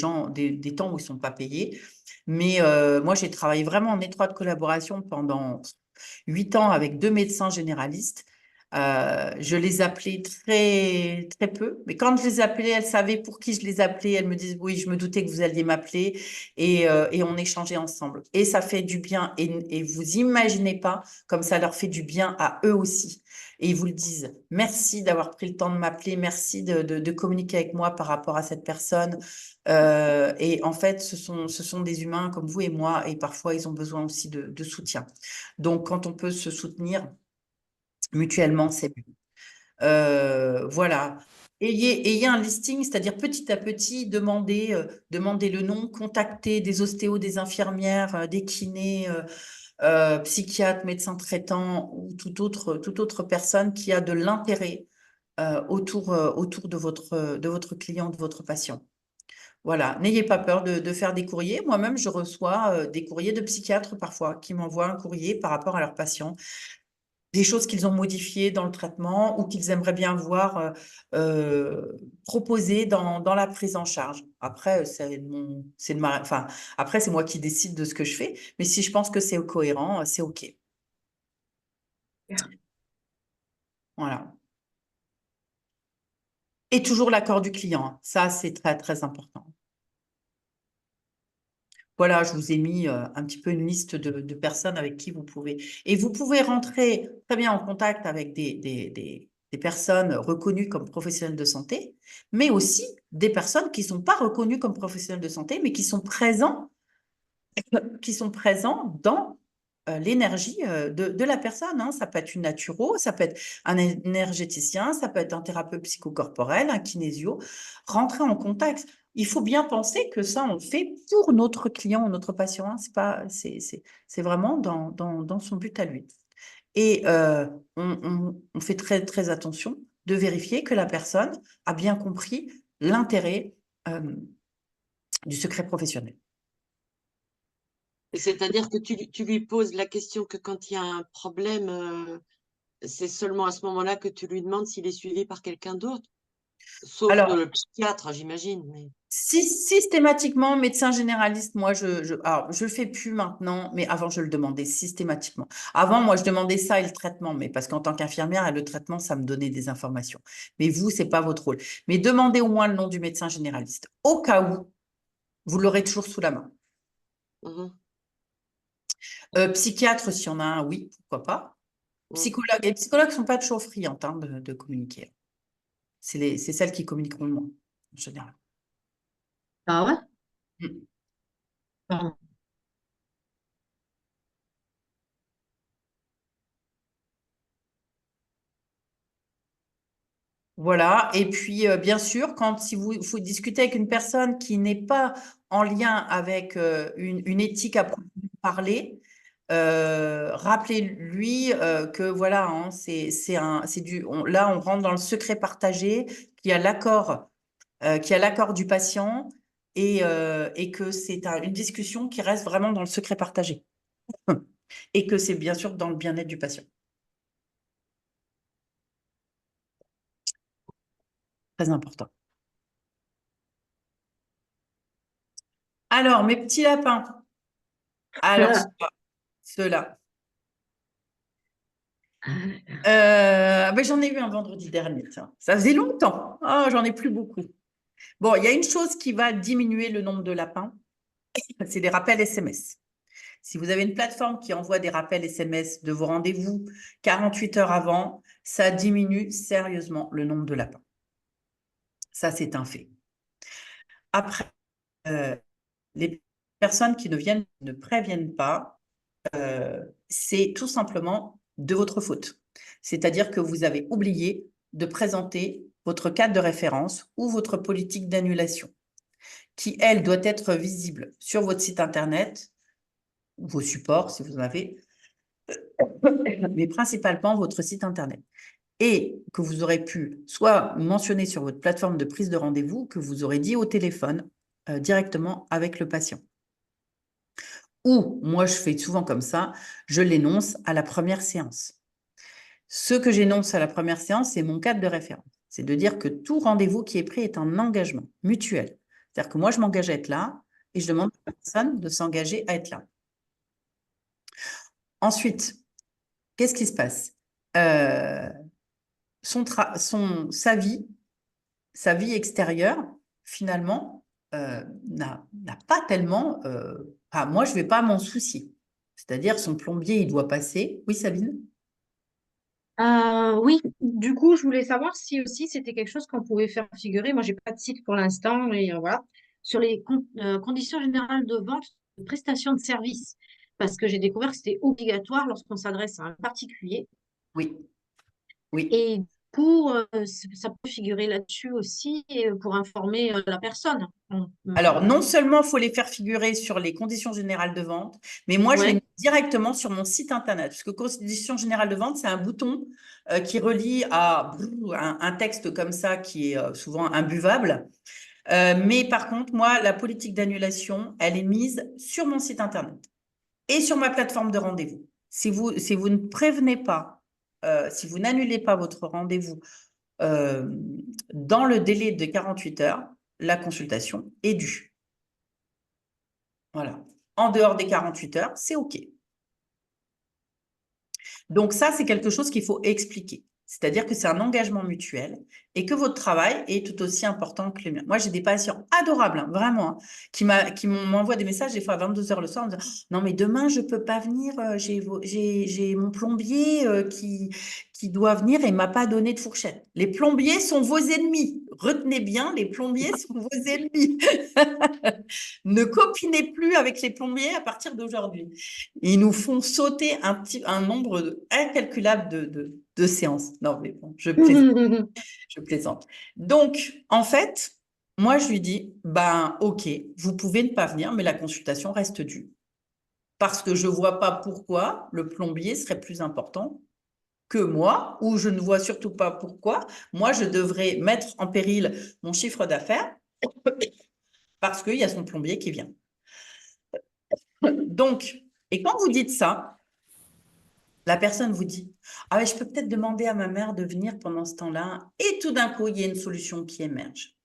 temps où ils ne sont pas payés. Mais moi, j'ai travaillé vraiment en étroite collaboration pendant 8 ans avec 2 médecins généralistes. Je les appelais très, très peu, mais quand je les appelais, elles savaient pour qui je les appelais. Elles me disent, oui, je me doutais que vous alliez m'appeler et on échangeait ensemble. Et ça fait du bien et vous imaginez pas comme ça leur fait du bien à eux aussi. Et ils vous le disent, merci d'avoir pris le temps de m'appeler, merci de communiquer avec moi par rapport à cette personne. Et en fait, ce sont des humains comme vous et moi, et parfois ils ont besoin aussi de soutien. Donc, quand on peut se soutenir mutuellement, c'est mieux. Voilà. Ayez un listing, c'est-à-dire petit à petit, demandez le nom, contactez des ostéos, des infirmières, des kinés, psychiatres, médecins traitants ou toute autre personne qui a de l'intérêt autour de votre client, de votre patient. Voilà, n'ayez pas peur de faire des courriers. Moi-même, je reçois des courriers de psychiatres parfois qui m'envoient un courrier par rapport à leurs patients, des choses qu'ils ont modifiées dans le traitement ou qu'ils aimeraient bien voir proposées dans la prise en charge. Après, après, c'est moi qui décide de ce que je fais, mais si je pense que c'est cohérent, c'est OK. Voilà. Et toujours l'accord du client, hein. Ça, c'est très, très important. Voilà, je vous ai mis un petit peu une liste de personnes avec qui vous pouvez. Et vous pouvez rentrer très bien en contact avec des personnes reconnues comme professionnels de santé, mais aussi des personnes qui ne sont pas reconnues comme professionnels de santé, mais qui sont présents dans l'énergie de la personne, hein. Ça peut être une naturo, ça peut être un énergéticien, ça peut être un thérapeute psychocorporel, un kinésio. Rentrez en contact. il faut bien penser que ça, on le fait pour notre client ou notre patient. Hein. C'est vraiment dans son but à lui. Et on fait très, très attention de vérifier que la personne a bien compris l'intérêt du secret professionnel. C'est-à-dire que tu lui poses la question que quand il y a un problème, c'est seulement à ce moment-là que tu lui demandes s'il est suivi par quelqu'un d'autre, sauf Alors, le psychiatre, j'imagine. Mais... systématiquement, médecin généraliste, moi, alors, je le fais plus maintenant, mais avant, je le demandais systématiquement. Avant, moi, je demandais ça et le traitement, mais parce qu'en tant qu'infirmière, le traitement, ça me donnait des informations. Mais vous, c'est pas votre rôle. Mais demandez au moins le nom du médecin généraliste, au cas où, vous l'aurez toujours sous la main. Mhm. Psychiatre, s'il y en a un, oui, pourquoi pas. Psychologue, et les psychologues ne sont pas toujours friandes hein, de communiquer. C'est celles qui communiqueront le moins, en général. Ah ouais? Mm. Pardon. Voilà. Et puis, bien sûr, si vous discutez avec une personne qui n'est pas en lien avec une éthique à proprement parler, rappelez-lui que voilà, hein, là, on rentre dans le secret partagé, qu'il y a l'accord du patient et que c'est une discussion qui reste vraiment dans le secret partagé. Et que c'est bien sûr dans le bien-être du patient. Très important. Alors, mes petits lapins. Alors, ceux-là. Ben, j'en ai eu un vendredi dernier. Ça faisait longtemps. Oh, j'en ai plus beaucoup. Bon, il y a une chose qui va diminuer le nombre de lapins, c'est les rappels SMS. Si vous avez une plateforme qui envoie des rappels SMS de vos rendez-vous 48 heures avant, ça diminue sérieusement le nombre de lapins. Ça, c'est un fait. Après, les personnes qui ne préviennent pas, c'est tout simplement de votre faute. C'est-à-dire que vous avez oublié de présenter votre cadre de référence ou votre politique d'annulation, qui, elle, doit être visible sur votre site Internet, vos supports, si vous en avez, mais principalement votre site Internet. Et que vous aurez pu soit mentionner sur votre plateforme de prise de rendez-vous, que vous aurez dit au téléphone directement avec le patient. Ou, moi je fais souvent comme ça, je l'énonce à la première séance. Ce que j'énonce à la première séance, c'est mon cadre de référence. C'est de dire que tout rendez-vous qui est pris est un engagement mutuel. C'est-à-dire que moi, je m'engage à être là et je demande à la personne de s'engager à être là. Ensuite, qu'est-ce qui se passe? Sa vie extérieure, finalement, n'a pas tellement... moi, je ne vais pas m'en soucier. C'est-à-dire, son plombier, il doit passer. Oui, Sabine? Oui, du coup, je voulais savoir si aussi c'était quelque chose qu'on pouvait faire figurer. Moi, j'ai pas de site pour l'instant, mais voilà, sur les conditions générales de vente de prestations de services, parce que j'ai découvert que c'était obligatoire lorsqu'on s'adresse à un particulier. Oui, oui. Et du coup, ça peut figurer là-dessus aussi pour informer la personne. Alors, non seulement il faut les faire figurer sur les conditions générales de vente, mais moi, je les Ouais. mets directement sur mon site Internet. Parce que conditions générales de vente, c'est un bouton qui relie à un texte comme ça qui est souvent imbuvable. Mais par contre, moi, la politique d'annulation, elle est mise sur mon site Internet et sur ma plateforme de rendez-vous. Si vous ne prévenez pas, si vous n'annulez pas votre rendez-vous dans le délai de 48 heures, la consultation est due. Voilà. En dehors des 48 heures, c'est OK. Donc ça, c'est quelque chose qu'il faut expliquer. C'est-à-dire que c'est un engagement mutuel et que votre travail est tout aussi important que le mien. Moi, j'ai des patients adorables, hein, vraiment, hein, qui m'envoient des messages des fois à 22 heures le soir en me disant « Non, mais demain, je ne peux pas venir, j'ai mon plombier qui doit venir et ne m'a pas donné de fourchette. » Les plombiers sont vos ennemis. Retenez bien, les plombiers sont vos ennemis. Ne copinez plus avec les plombiers à partir d'aujourd'hui. Ils nous font sauter un nombre incalculable de séances. Non, mais bon, je plaisante. Donc, en fait, Moi, je lui dis, ben, OK, vous pouvez ne pas venir, mais la consultation reste due. Parce que je ne vois pas pourquoi le plombier serait plus important que moi, ou je ne vois surtout pas pourquoi moi, je devrais mettre en péril mon chiffre d'affaires parce qu'il y a son plombier qui vient. Donc, et quand vous dites ça, la personne vous dit, ah ouais, je peux peut-être demander à ma mère de venir pendant ce temps-là, et tout d'un coup, il y a une solution qui émerge.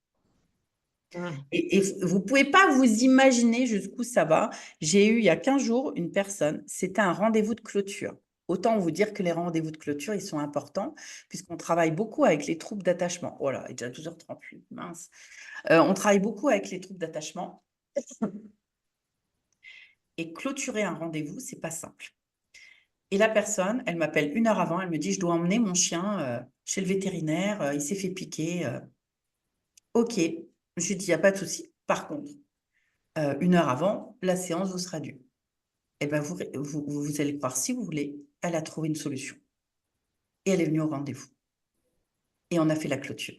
Et vous ne pouvez pas vous imaginer jusqu'où ça va. J'ai eu il y a 15 jours une personne, c'était un rendez-vous de clôture. Autant vous dire que les rendez-vous de clôture, ils sont importants, puisqu'on travaille beaucoup avec les troubles d'attachement. Oh là, il est déjà 12h38, mince. On travaille beaucoup avec les troubles d'attachement. Et clôturer un rendez-vous, c'est pas simple. Et la personne, elle m'appelle 1 heure avant, elle me dit, je dois emmener mon chien chez le vétérinaire, il s'est fait piquer. OK, je lui dis, il n'y a pas de souci. Par contre, 1 heure avant, la séance vous sera due. Eh bien, vous allez croire, si vous voulez, elle a trouvé une solution. Et elle est venue au rendez-vous. Et on a fait la clôture.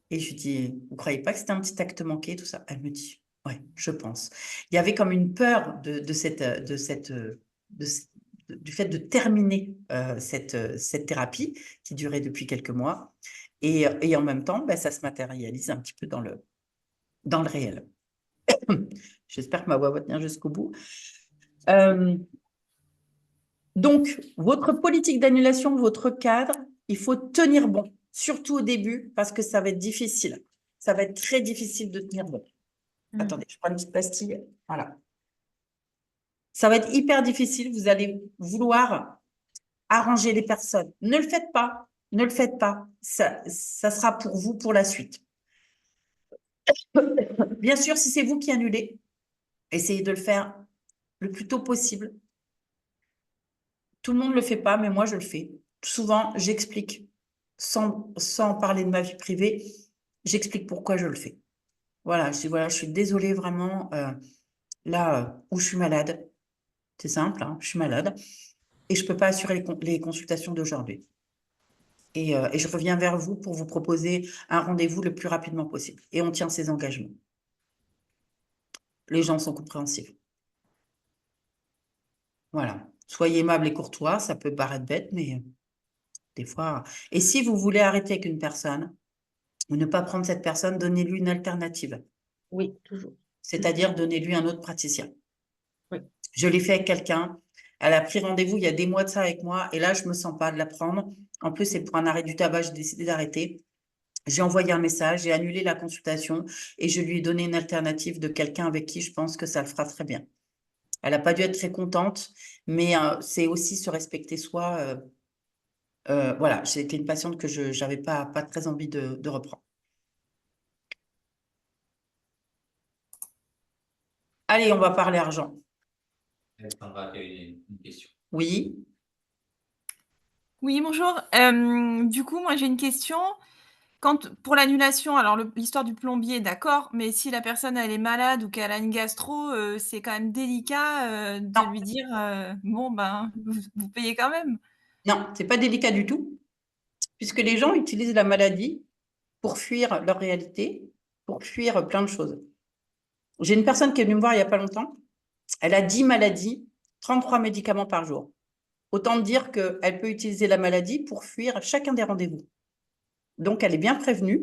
Et je lui dis, vous ne croyez pas que c'était un petit acte manqué, tout ça? Elle me dit, ouais, je pense. Il y avait comme une peur du fait de terminer cette thérapie qui durait depuis quelques mois. Et en même temps, ben, ça se matérialise un petit peu dans le réel. J'espère que ma voix va tenir jusqu'au bout. Donc, votre politique d'annulation, votre cadre, il faut tenir bon, surtout au début, parce que ça va être difficile. Ça va être très difficile de tenir bon. Attendez, je prends une petite pastille. Voilà. Ça va être hyper difficile. Vous allez vouloir arranger les personnes. Ne le faites pas. Ne le faites pas. Ça sera pour vous pour la suite. Bien sûr, si c'est vous qui annulez, essayez de le faire le plus tôt possible. Tout le monde ne le fait pas, mais moi, je le fais. Souvent, j'explique, sans parler de ma vie privée, j'explique pourquoi je le fais. Voilà, je dis, voilà, je suis désolée vraiment, là où je suis malade, c'est simple, hein, je suis malade, et je ne peux pas assurer les consultations d'aujourd'hui. Et je reviens vers vous pour vous proposer un rendez-vous le plus rapidement possible. Et on tient ses engagements. Les gens sont compréhensifs. Voilà. Soyez aimable et courtois, ça peut paraître bête, mais des fois... Et si vous voulez arrêter avec une personne, ou ne pas prendre cette personne, donnez-lui une alternative. Oui, toujours. C'est-à-dire donnez-lui un autre praticien. Oui. Je l'ai fait avec quelqu'un. Elle a pris rendez-vous il y a des mois de ça avec moi, et là, je ne me sens pas de la prendre. En plus, c'est pour un arrêt du tabac, j'ai décidé d'arrêter. J'ai envoyé un message, j'ai annulé la consultation et je lui ai donné une alternative de quelqu'un avec qui je pense que ça le fera très bien. Elle n'a pas dû être très contente, mais c'est aussi se respecter soi. Voilà, c'était une patiente que je n'avais pas très envie de reprendre. Allez, on va parler argent. Alexandra, tu as une question. Oui. Oui, bonjour. Du coup, moi, j'ai une question. Pour l'annulation, alors l'histoire du plombier, d'accord, mais si la personne, elle est malade ou qu'elle a une gastro, c'est quand même délicat de Non. lui dire bon, ben, vous payez quand même. Non, c'est pas délicat du tout, puisque les gens utilisent la maladie pour fuir leur réalité, pour fuir plein de choses. J'ai une personne qui est venue me voir il n'y a pas longtemps. Elle a 10 maladies, 33 médicaments par jour. Autant dire qu'elle peut utiliser la maladie pour fuir chacun des rendez-vous. Donc, elle est bien prévenue.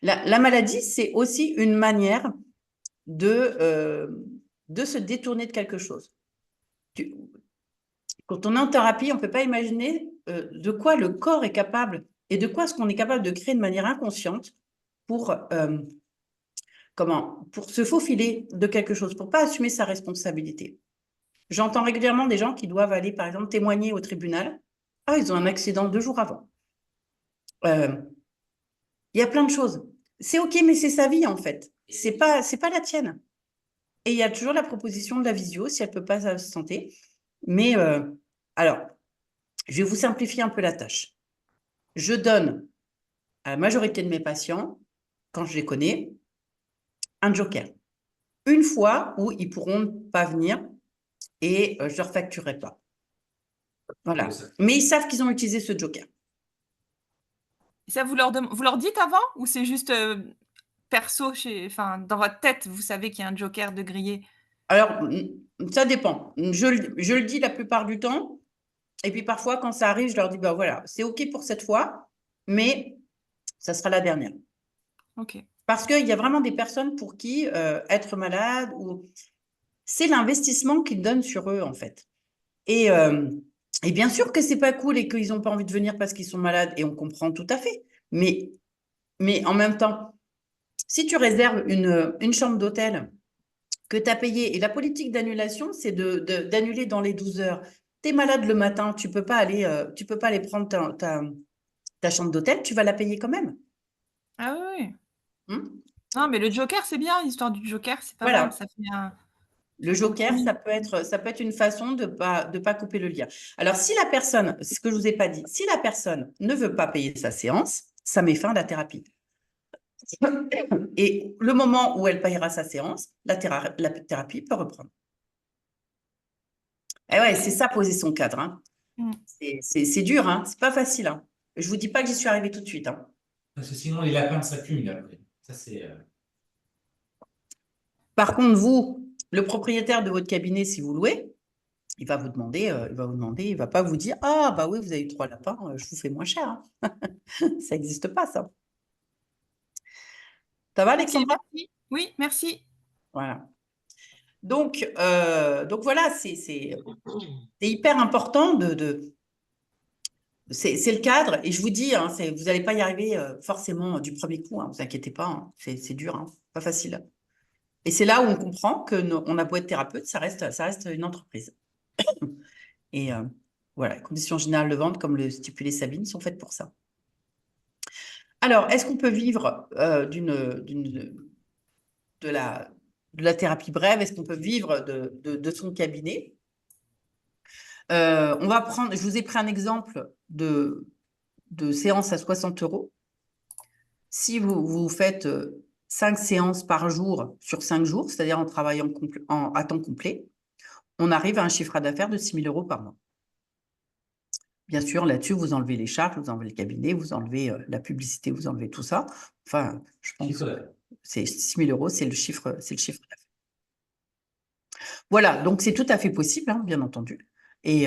La maladie, c'est aussi une manière de se détourner de quelque chose. Quand on est en thérapie, on ne peut pas imaginer de quoi le corps est capable et de quoi est-ce qu'on est capable de créer de manière inconsciente pour se faufiler de quelque chose, pour ne pas assumer sa responsabilité. J'entends régulièrement des gens qui doivent aller, par exemple, témoigner au tribunal. Ah, ils ont un accident 2 jours avant. Il y a plein de choses. C'est OK, mais c'est sa vie, en fait. C'est pas la tienne. Et il y a toujours la proposition de la visio, si elle ne peut pas s'absenter. Mais, alors, je vais vous simplifier un peu la tâche. Je donne à la majorité de mes patients, quand je les connais, un joker. Une fois où ils ne pourront pas venir et je ne leur facturerai pas. Voilà. Mais ils savent qu'ils ont utilisé ce joker. Ça, vous leur dites avant ou c'est juste perso, dans votre tête, vous savez qu'il y a un joker de grillé? Alors, ça dépend. Je le dis la plupart du temps. Et puis parfois, quand ça arrive, je leur dis, bah voilà, c'est OK pour cette fois, mais ça sera la dernière. Ok. Parce qu'il y a vraiment des personnes pour qui être malade, c'est l'investissement qu'ils donnent sur eux, en fait. Et bien sûr que c'est pas cool et qu'ils n'ont pas envie de venir parce qu'ils sont malades, et on comprend tout à fait. Mais en même temps, si tu réserves une chambre d'hôtel que tu as payée, et la politique d'annulation, c'est d'annuler dans les 12 heures. Tu es malade le matin, tu peux pas aller prendre ta chambre d'hôtel, tu vas la payer quand même. Ah oui, oui. Hein. Non, mais le joker, c'est bien, l'histoire du joker, c'est pas Voilà. mal. Ça fait un Le joker, compromis. ça peut être une façon de pas couper le lien. Alors, si la personne, ce que je vous ai pas dit, si la personne ne veut pas payer sa séance, ça met fin à la thérapie. Et le moment où elle payera sa séance, la thérapie peut reprendre. Et ouais, c'est ça, poser son cadre. Hein. Mm. C'est dur, hein. C'est pas facile. Hein. Je vous dis pas que j'y suis arrivée tout de suite. Hein. Parce que sinon, les lapins s'accumulent après. Ça, c'est. Par contre, vous, le propriétaire de votre cabinet, si vous louez, il va vous demander, il va pas vous dire, ah bah oui, vous avez 3 lapins, je vous fais moins cher. Hein. Ça n'existe pas, ça. Ça va, Ok, Alexandra? merci. Oui, merci. Voilà. Donc voilà, c'est hyper important c'est le cadre, et je vous dis, hein, vous n'allez pas y arriver forcément du premier coup, hein, vous inquiétez pas, hein, c'est dur, hein, pas facile. Et c'est là où on comprend qu'on a beau être thérapeute, ça reste une entreprise. Et voilà, les conditions générales de vente, comme le stipulait Sabine, sont faites pour ça. Alors, est-ce qu'on peut vivre de la thérapie brève? Est-ce qu'on peut vivre de son cabinet? Je vous ai pris un exemple de séance à 60 €. Si vous faites 5 séances par jour sur 5 jours, c'est-à-dire en travaillant à temps complet, on arrive à un chiffre d'affaires de 6 000 € par mois. Bien sûr, là-dessus, vous enlevez les charges, vous enlevez le cabinet, vous enlevez la publicité, vous enlevez tout ça. Enfin, je pense que c'est 6 000 €, c'est le chiffre d'affaires. Voilà, donc c'est tout à fait possible, hein, bien entendu. Et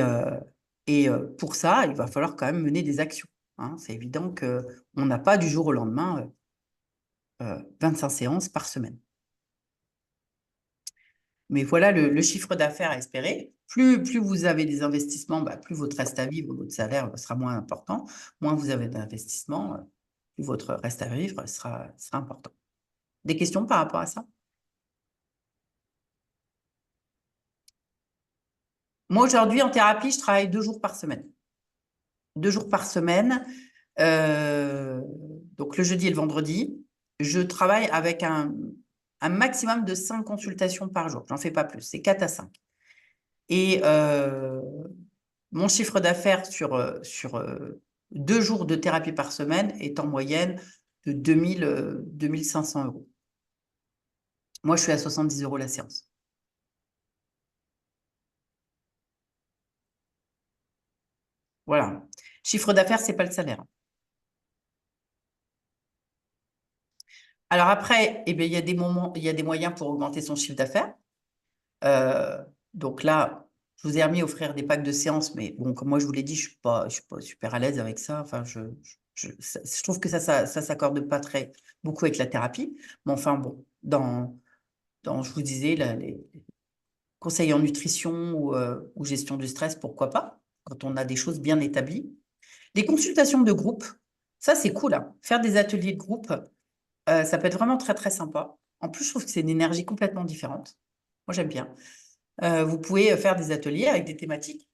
pour ça, il va falloir quand même mener des actions. Hein. C'est évident qu'on n'a pas du jour au lendemain 25 séances par semaine. Mais voilà le chiffre d'affaires à espérer. Plus vous avez des investissements, plus votre reste à vivre, votre salaire sera moins important. Moins vous avez d'investissements, plus votre reste à vivre sera important. Des questions par rapport à ça? Moi, aujourd'hui, en thérapie, je travaille 2 jours par semaine. 2 jours par semaine, donc le jeudi et le vendredi. Je travaille avec un maximum de 5 consultations par jour. J'en fais pas plus, c'est 4 à 5. Et mon chiffre d'affaires sur 2 jours de thérapie par semaine est en moyenne de 2 500 €. Moi, je suis à 70 € la séance. Voilà. Chiffre d'affaires, c'est pas le salaire. Alors après, eh bien, il y a des moyens pour augmenter son chiffre d'affaires. Donc là, je vous ai remis offrir des packs de séances, mais bon, comme moi je vous l'ai dit, je suis pas super à l'aise avec ça. Enfin, je trouve que ça s'accorde pas très beaucoup avec la thérapie. Mais enfin bon, je vous disais, les conseils en nutrition ou gestion du stress, pourquoi pas, quand on a des choses bien établies. Les consultations de groupe, ça c'est cool. Hein. Faire des ateliers de groupe, ça peut être vraiment très très sympa. En plus, je trouve que c'est une énergie complètement différente. Moi, j'aime bien. Vous pouvez faire des ateliers avec des thématiques.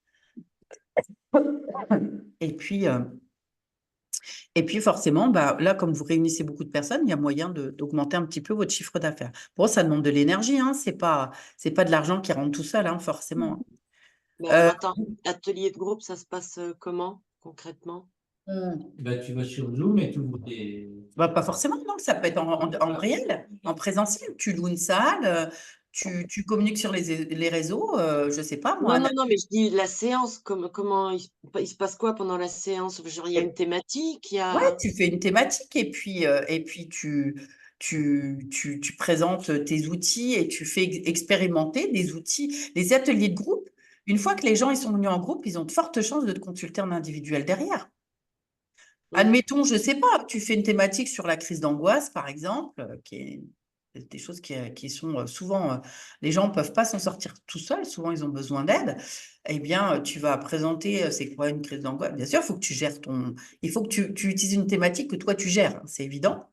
Et puis forcément, là, comme vous réunissez beaucoup de personnes, il y a moyen d'augmenter un petit peu votre chiffre d'affaires. Bon, ça demande de l'énergie, hein, c'est pas de l'argent qui rentre tout seul, hein, forcément. Mais alors, attends, atelier de groupe, ça se passe comment, concrètement? Tu vas sur Zoom et tu ouvres des. Pas forcément, non, ça peut être en réel, en présentiel. Tu loues une salle, tu communiques sur les réseaux, je sais pas moi. Non, mais je dis la séance, comment il se passe quoi pendant la séance? Genre, il y a une thématique, il y Ouais, a. tu fais une thématique et puis tu présentes tes outils et tu fais expérimenter des outils. Les ateliers de groupe, une fois que les gens ils sont venus en groupe, ils ont de fortes chances de te consulter en individuel derrière. Admettons, je ne sais pas, tu fais une thématique sur la crise d'angoisse, par exemple, qui est des choses qui sont souvent, les gens ne peuvent pas s'en sortir tout seuls, souvent ils ont besoin d'aide. Eh bien, tu vas présenter, c'est quoi une crise d'angoisse? Bien sûr, il faut que tu gères il faut que tu utilises une thématique que toi tu gères, hein, c'est évident.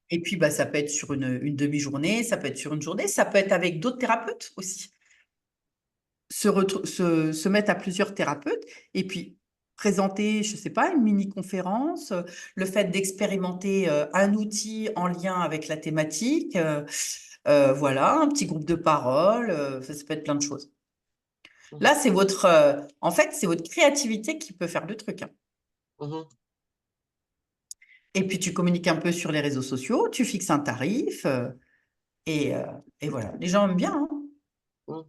Et puis, bah, ça peut être sur une demi-journée, ça peut être sur une journée, ça peut être avec d'autres thérapeutes aussi. Se mettre à plusieurs thérapeutes et puis présenter, je ne sais pas, une mini-conférence, le fait d'expérimenter un outil en lien avec la thématique, voilà, un petit groupe de parole, ça peut être plein de choses. Là, c'est en fait, c'est votre créativité qui peut faire le truc, hein. Et puis, tu communiques un peu sur les réseaux sociaux, tu fixes un tarif, et voilà. Les gens aiment bien, hein.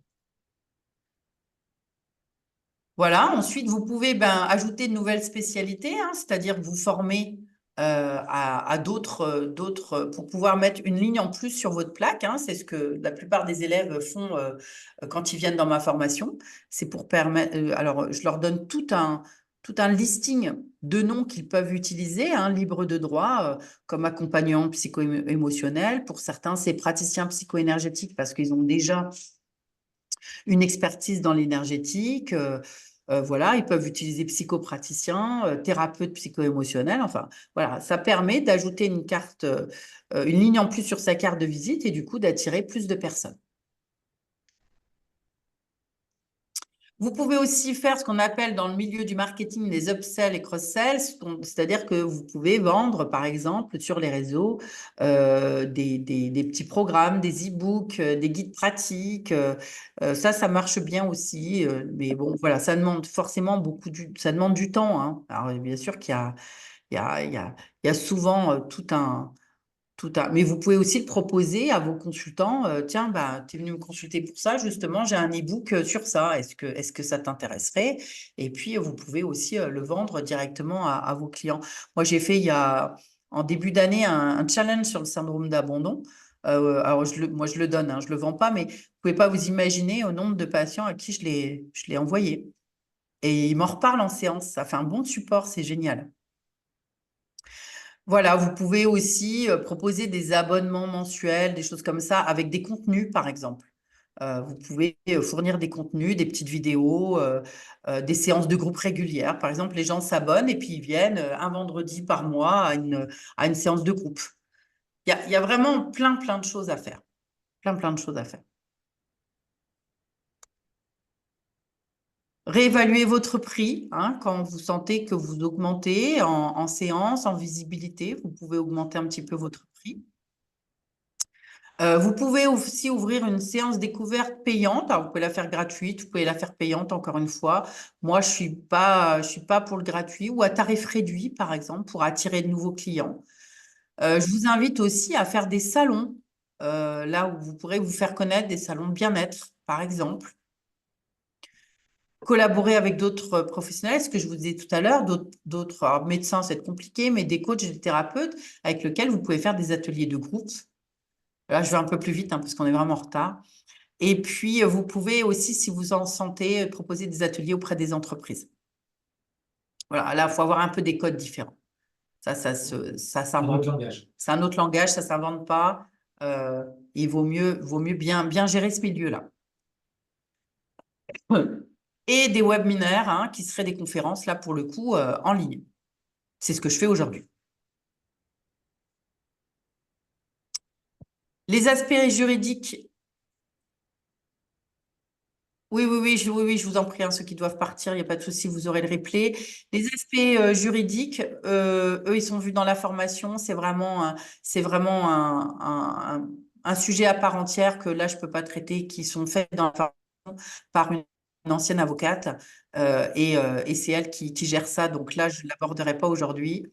Voilà, ensuite, vous pouvez ajouter de nouvelles spécialités, hein, c'est-à-dire vous former à d'autres, pour pouvoir mettre une ligne en plus sur votre plaque, hein, c'est ce que la plupart des élèves font quand ils viennent dans ma formation. C'est pour permettre, alors je leur donne tout un listing de noms qu'ils peuvent utiliser, hein, libre de droit, comme accompagnant psycho-émotionnel. Pour certains, c'est praticien psycho-énergétique parce qu'ils ont déjà une expertise dans l'énergétique. Voilà, ils peuvent utiliser psychopraticien, thérapeute psycho-émotionnel. Enfin, voilà, ça permet d'ajouter une carte, une ligne en plus sur sa carte de visite et du coup d'attirer plus de personnes. Vous pouvez aussi faire ce qu'on appelle dans le milieu du marketing les upsells et cross-sells, c'est-à-dire que vous pouvez vendre, par exemple, sur les réseaux, des petits programmes, des e-books, des guides pratiques. Ça marche bien aussi. Mais bon, voilà, ça demande forcément ça demande du temps, hein. Alors, bien sûr qu'il y a souvent mais vous pouvez aussi le proposer à vos consultants. Tiens, tu es venu me consulter pour ça, justement, j'ai un e-book sur ça. Est-ce que ça t'intéresserait? Et puis, vous pouvez aussi le vendre directement à vos clients. Moi, j'ai fait en début d'année un challenge sur le syndrome d'abandon. Alors, moi, je le donne, hein, je ne le vends pas, mais vous ne pouvez pas vous imaginer au nombre de patients à qui je l'ai envoyé. Et ils m'en reparlent en séance. Ça fait un bon support, c'est génial. Voilà, vous pouvez aussi proposer des abonnements mensuels, des choses comme ça, avec des contenus, par exemple. Vous pouvez fournir des contenus, des petites vidéos, des séances de groupe régulières. Par exemple, les gens s'abonnent et puis ils viennent un vendredi par mois à une séance de groupe. Il y a vraiment plein de choses à faire. Plein de choses à faire. Réévaluer votre prix, hein, quand vous sentez que vous augmentez en séance, en visibilité, vous pouvez augmenter un petit peu votre prix. Vous pouvez aussi ouvrir une séance découverte payante. Alors, vous pouvez la faire gratuite, vous pouvez la faire payante, encore une fois. Moi, je suis pas pour le gratuit ou à tarif réduit, par exemple, pour attirer de nouveaux clients. Je vous invite aussi à faire des salons, là où vous pourrez vous faire connaître, des salons de bien-être, par exemple. Collaborer avec d'autres professionnels, ce que je vous disais tout à l'heure, d'autres médecins, c'est compliqué, mais des coachs et des thérapeutes avec lesquels vous pouvez faire des ateliers de groupe. Là, je vais un peu plus vite, hein, parce qu'on est vraiment en retard. Et puis, vous pouvez aussi, si vous en sentez, proposer des ateliers auprès des entreprises. Voilà, là, il faut avoir un peu des codes différents. Ça s'invente. C'est un autre langage, ça ne s'invente pas. Il vaut mieux bien gérer ce milieu-là. Et des webinaires, hein, qui seraient des conférences, là, pour le coup, en ligne. C'est ce que je fais aujourd'hui. Les aspects juridiques. Oui, je vous en prie, hein, ceux qui doivent partir, il n'y a pas de souci, vous aurez le replay. Les aspects juridiques, eux, ils sont vus dans la formation. C'est vraiment un sujet à part entière que là, je ne peux pas traiter, qui sont faits dans la formation par une ancienne avocate. Et c'est elle qui gère ça. Donc là, je ne l'aborderai pas aujourd'hui.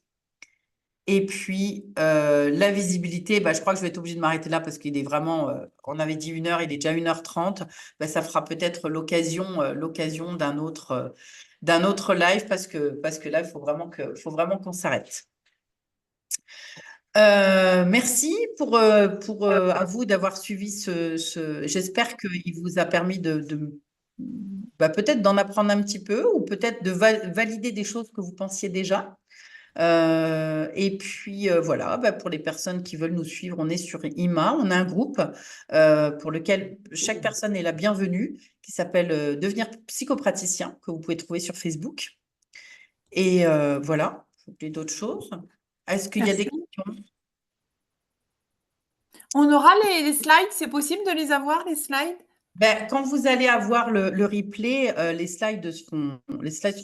Et puis, la visibilité, je crois que je vais être obligée de m'arrêter là parce qu'il est vraiment, on avait dit 1 heure, il est déjà 1h30. Ça fera peut-être l'occasion d'un autre live parce que là, il faut vraiment qu'on s'arrête. Merci pour, à vous d'avoir suivi J'espère qu'il vous a permis peut-être d'en apprendre un petit peu ou peut-être de valider des choses que vous pensiez déjà. Et puis voilà, pour les personnes qui veulent nous suivre, on est sur IMA, on a un groupe pour lequel chaque personne est la bienvenue, qui s'appelle Devenir psychopraticien, que vous pouvez trouver sur Facebook. Et voilà, vous voulez d'autres choses? Est-ce qu'il y a des Merci. questions? On aura les slides, c'est possible de les avoir, les slides? Quand vous allez avoir le replay, les slides seront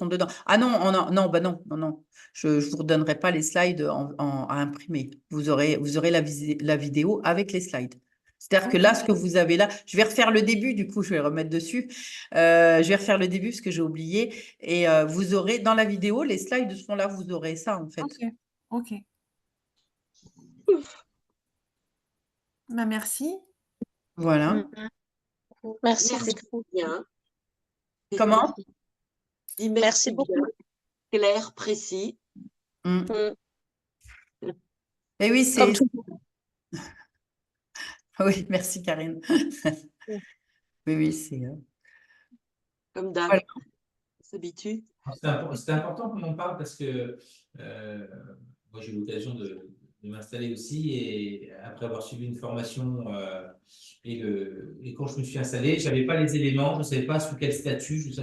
dedans. Ah non, non, non. Je ne vous redonnerai pas les slides à imprimer. Vous aurez la vidéo avec les slides. C'est-à-dire que là, ce que vous avez là, je vais refaire le début, du coup, je vais remettre dessus. Je vais refaire le début parce que j'ai oublié. Et vous aurez, dans la vidéo, les slides seront là, vous aurez ça, en fait. Ok. Merci. Voilà. Merci Merci beaucoup. bien. Comment? Dis Merci beaucoup. bien. Clair, précis. Et oui, Comme c'est. tout. Oui, merci Karine. Oui, c'est. Comme d'hab. Voilà. On s'habitue. C'était important qu'on en parle parce que moi j'ai eu l'occasion de m'installer aussi et après avoir suivi une formation et quand je me suis installé, je n'avais pas les éléments, je ne savais pas sous quel statut.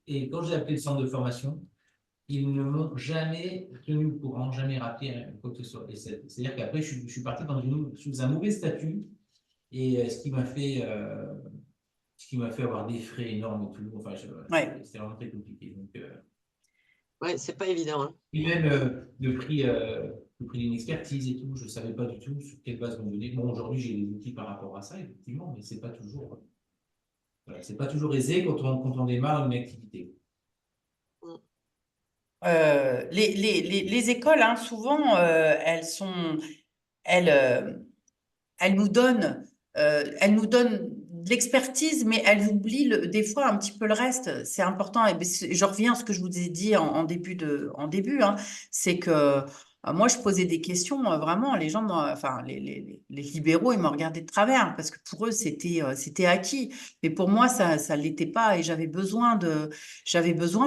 Et quand j'ai appelé le centre de formation, ils ne m'ont jamais tenu au courant, jamais rappelé quoi que ce soit. C'est-à-dire qu'après, je suis parti sous un mauvais statut et ce qui m'a fait avoir des frais énormes et tout. Enfin, c'était vraiment très compliqué. Donc, ouais, c'est pas évident. Hein. et même le prix d'une expertise et tout, je ne savais pas du tout sur quelle base on me donnait. Bon, aujourd'hui, j'ai des outils par rapport à ça, effectivement, mais ce n'est pas toujours, c'est pas toujours aisé quand on démarre une activité. Les écoles, hein, souvent, elles nous donnent de l'expertise, mais elles oublient des fois un petit peu le reste. C'est important. Et je reviens à ce que je vous ai dit en début, hein, c'est que moi, je posais des questions, vraiment, les gens, enfin, les libéraux, ils me regardaient de travers parce que pour eux, c'était acquis. Mais pour moi, ça ne l'était pas et j'avais besoin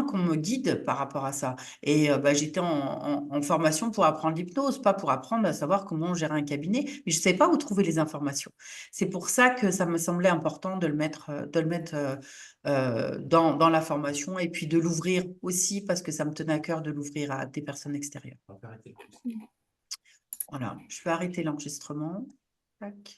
qu'on me guide par rapport à ça. Et j'étais en formation pour apprendre l'hypnose, pas pour apprendre à savoir comment gérer un cabinet, mais je ne savais pas où trouver les informations. C'est pour ça que ça me semblait important de le mettre dans la formation et puis de l'ouvrir aussi parce que ça me tenait à cœur de l'ouvrir à des personnes extérieures. Voilà, je vais arrêter l'enregistrement. Tac.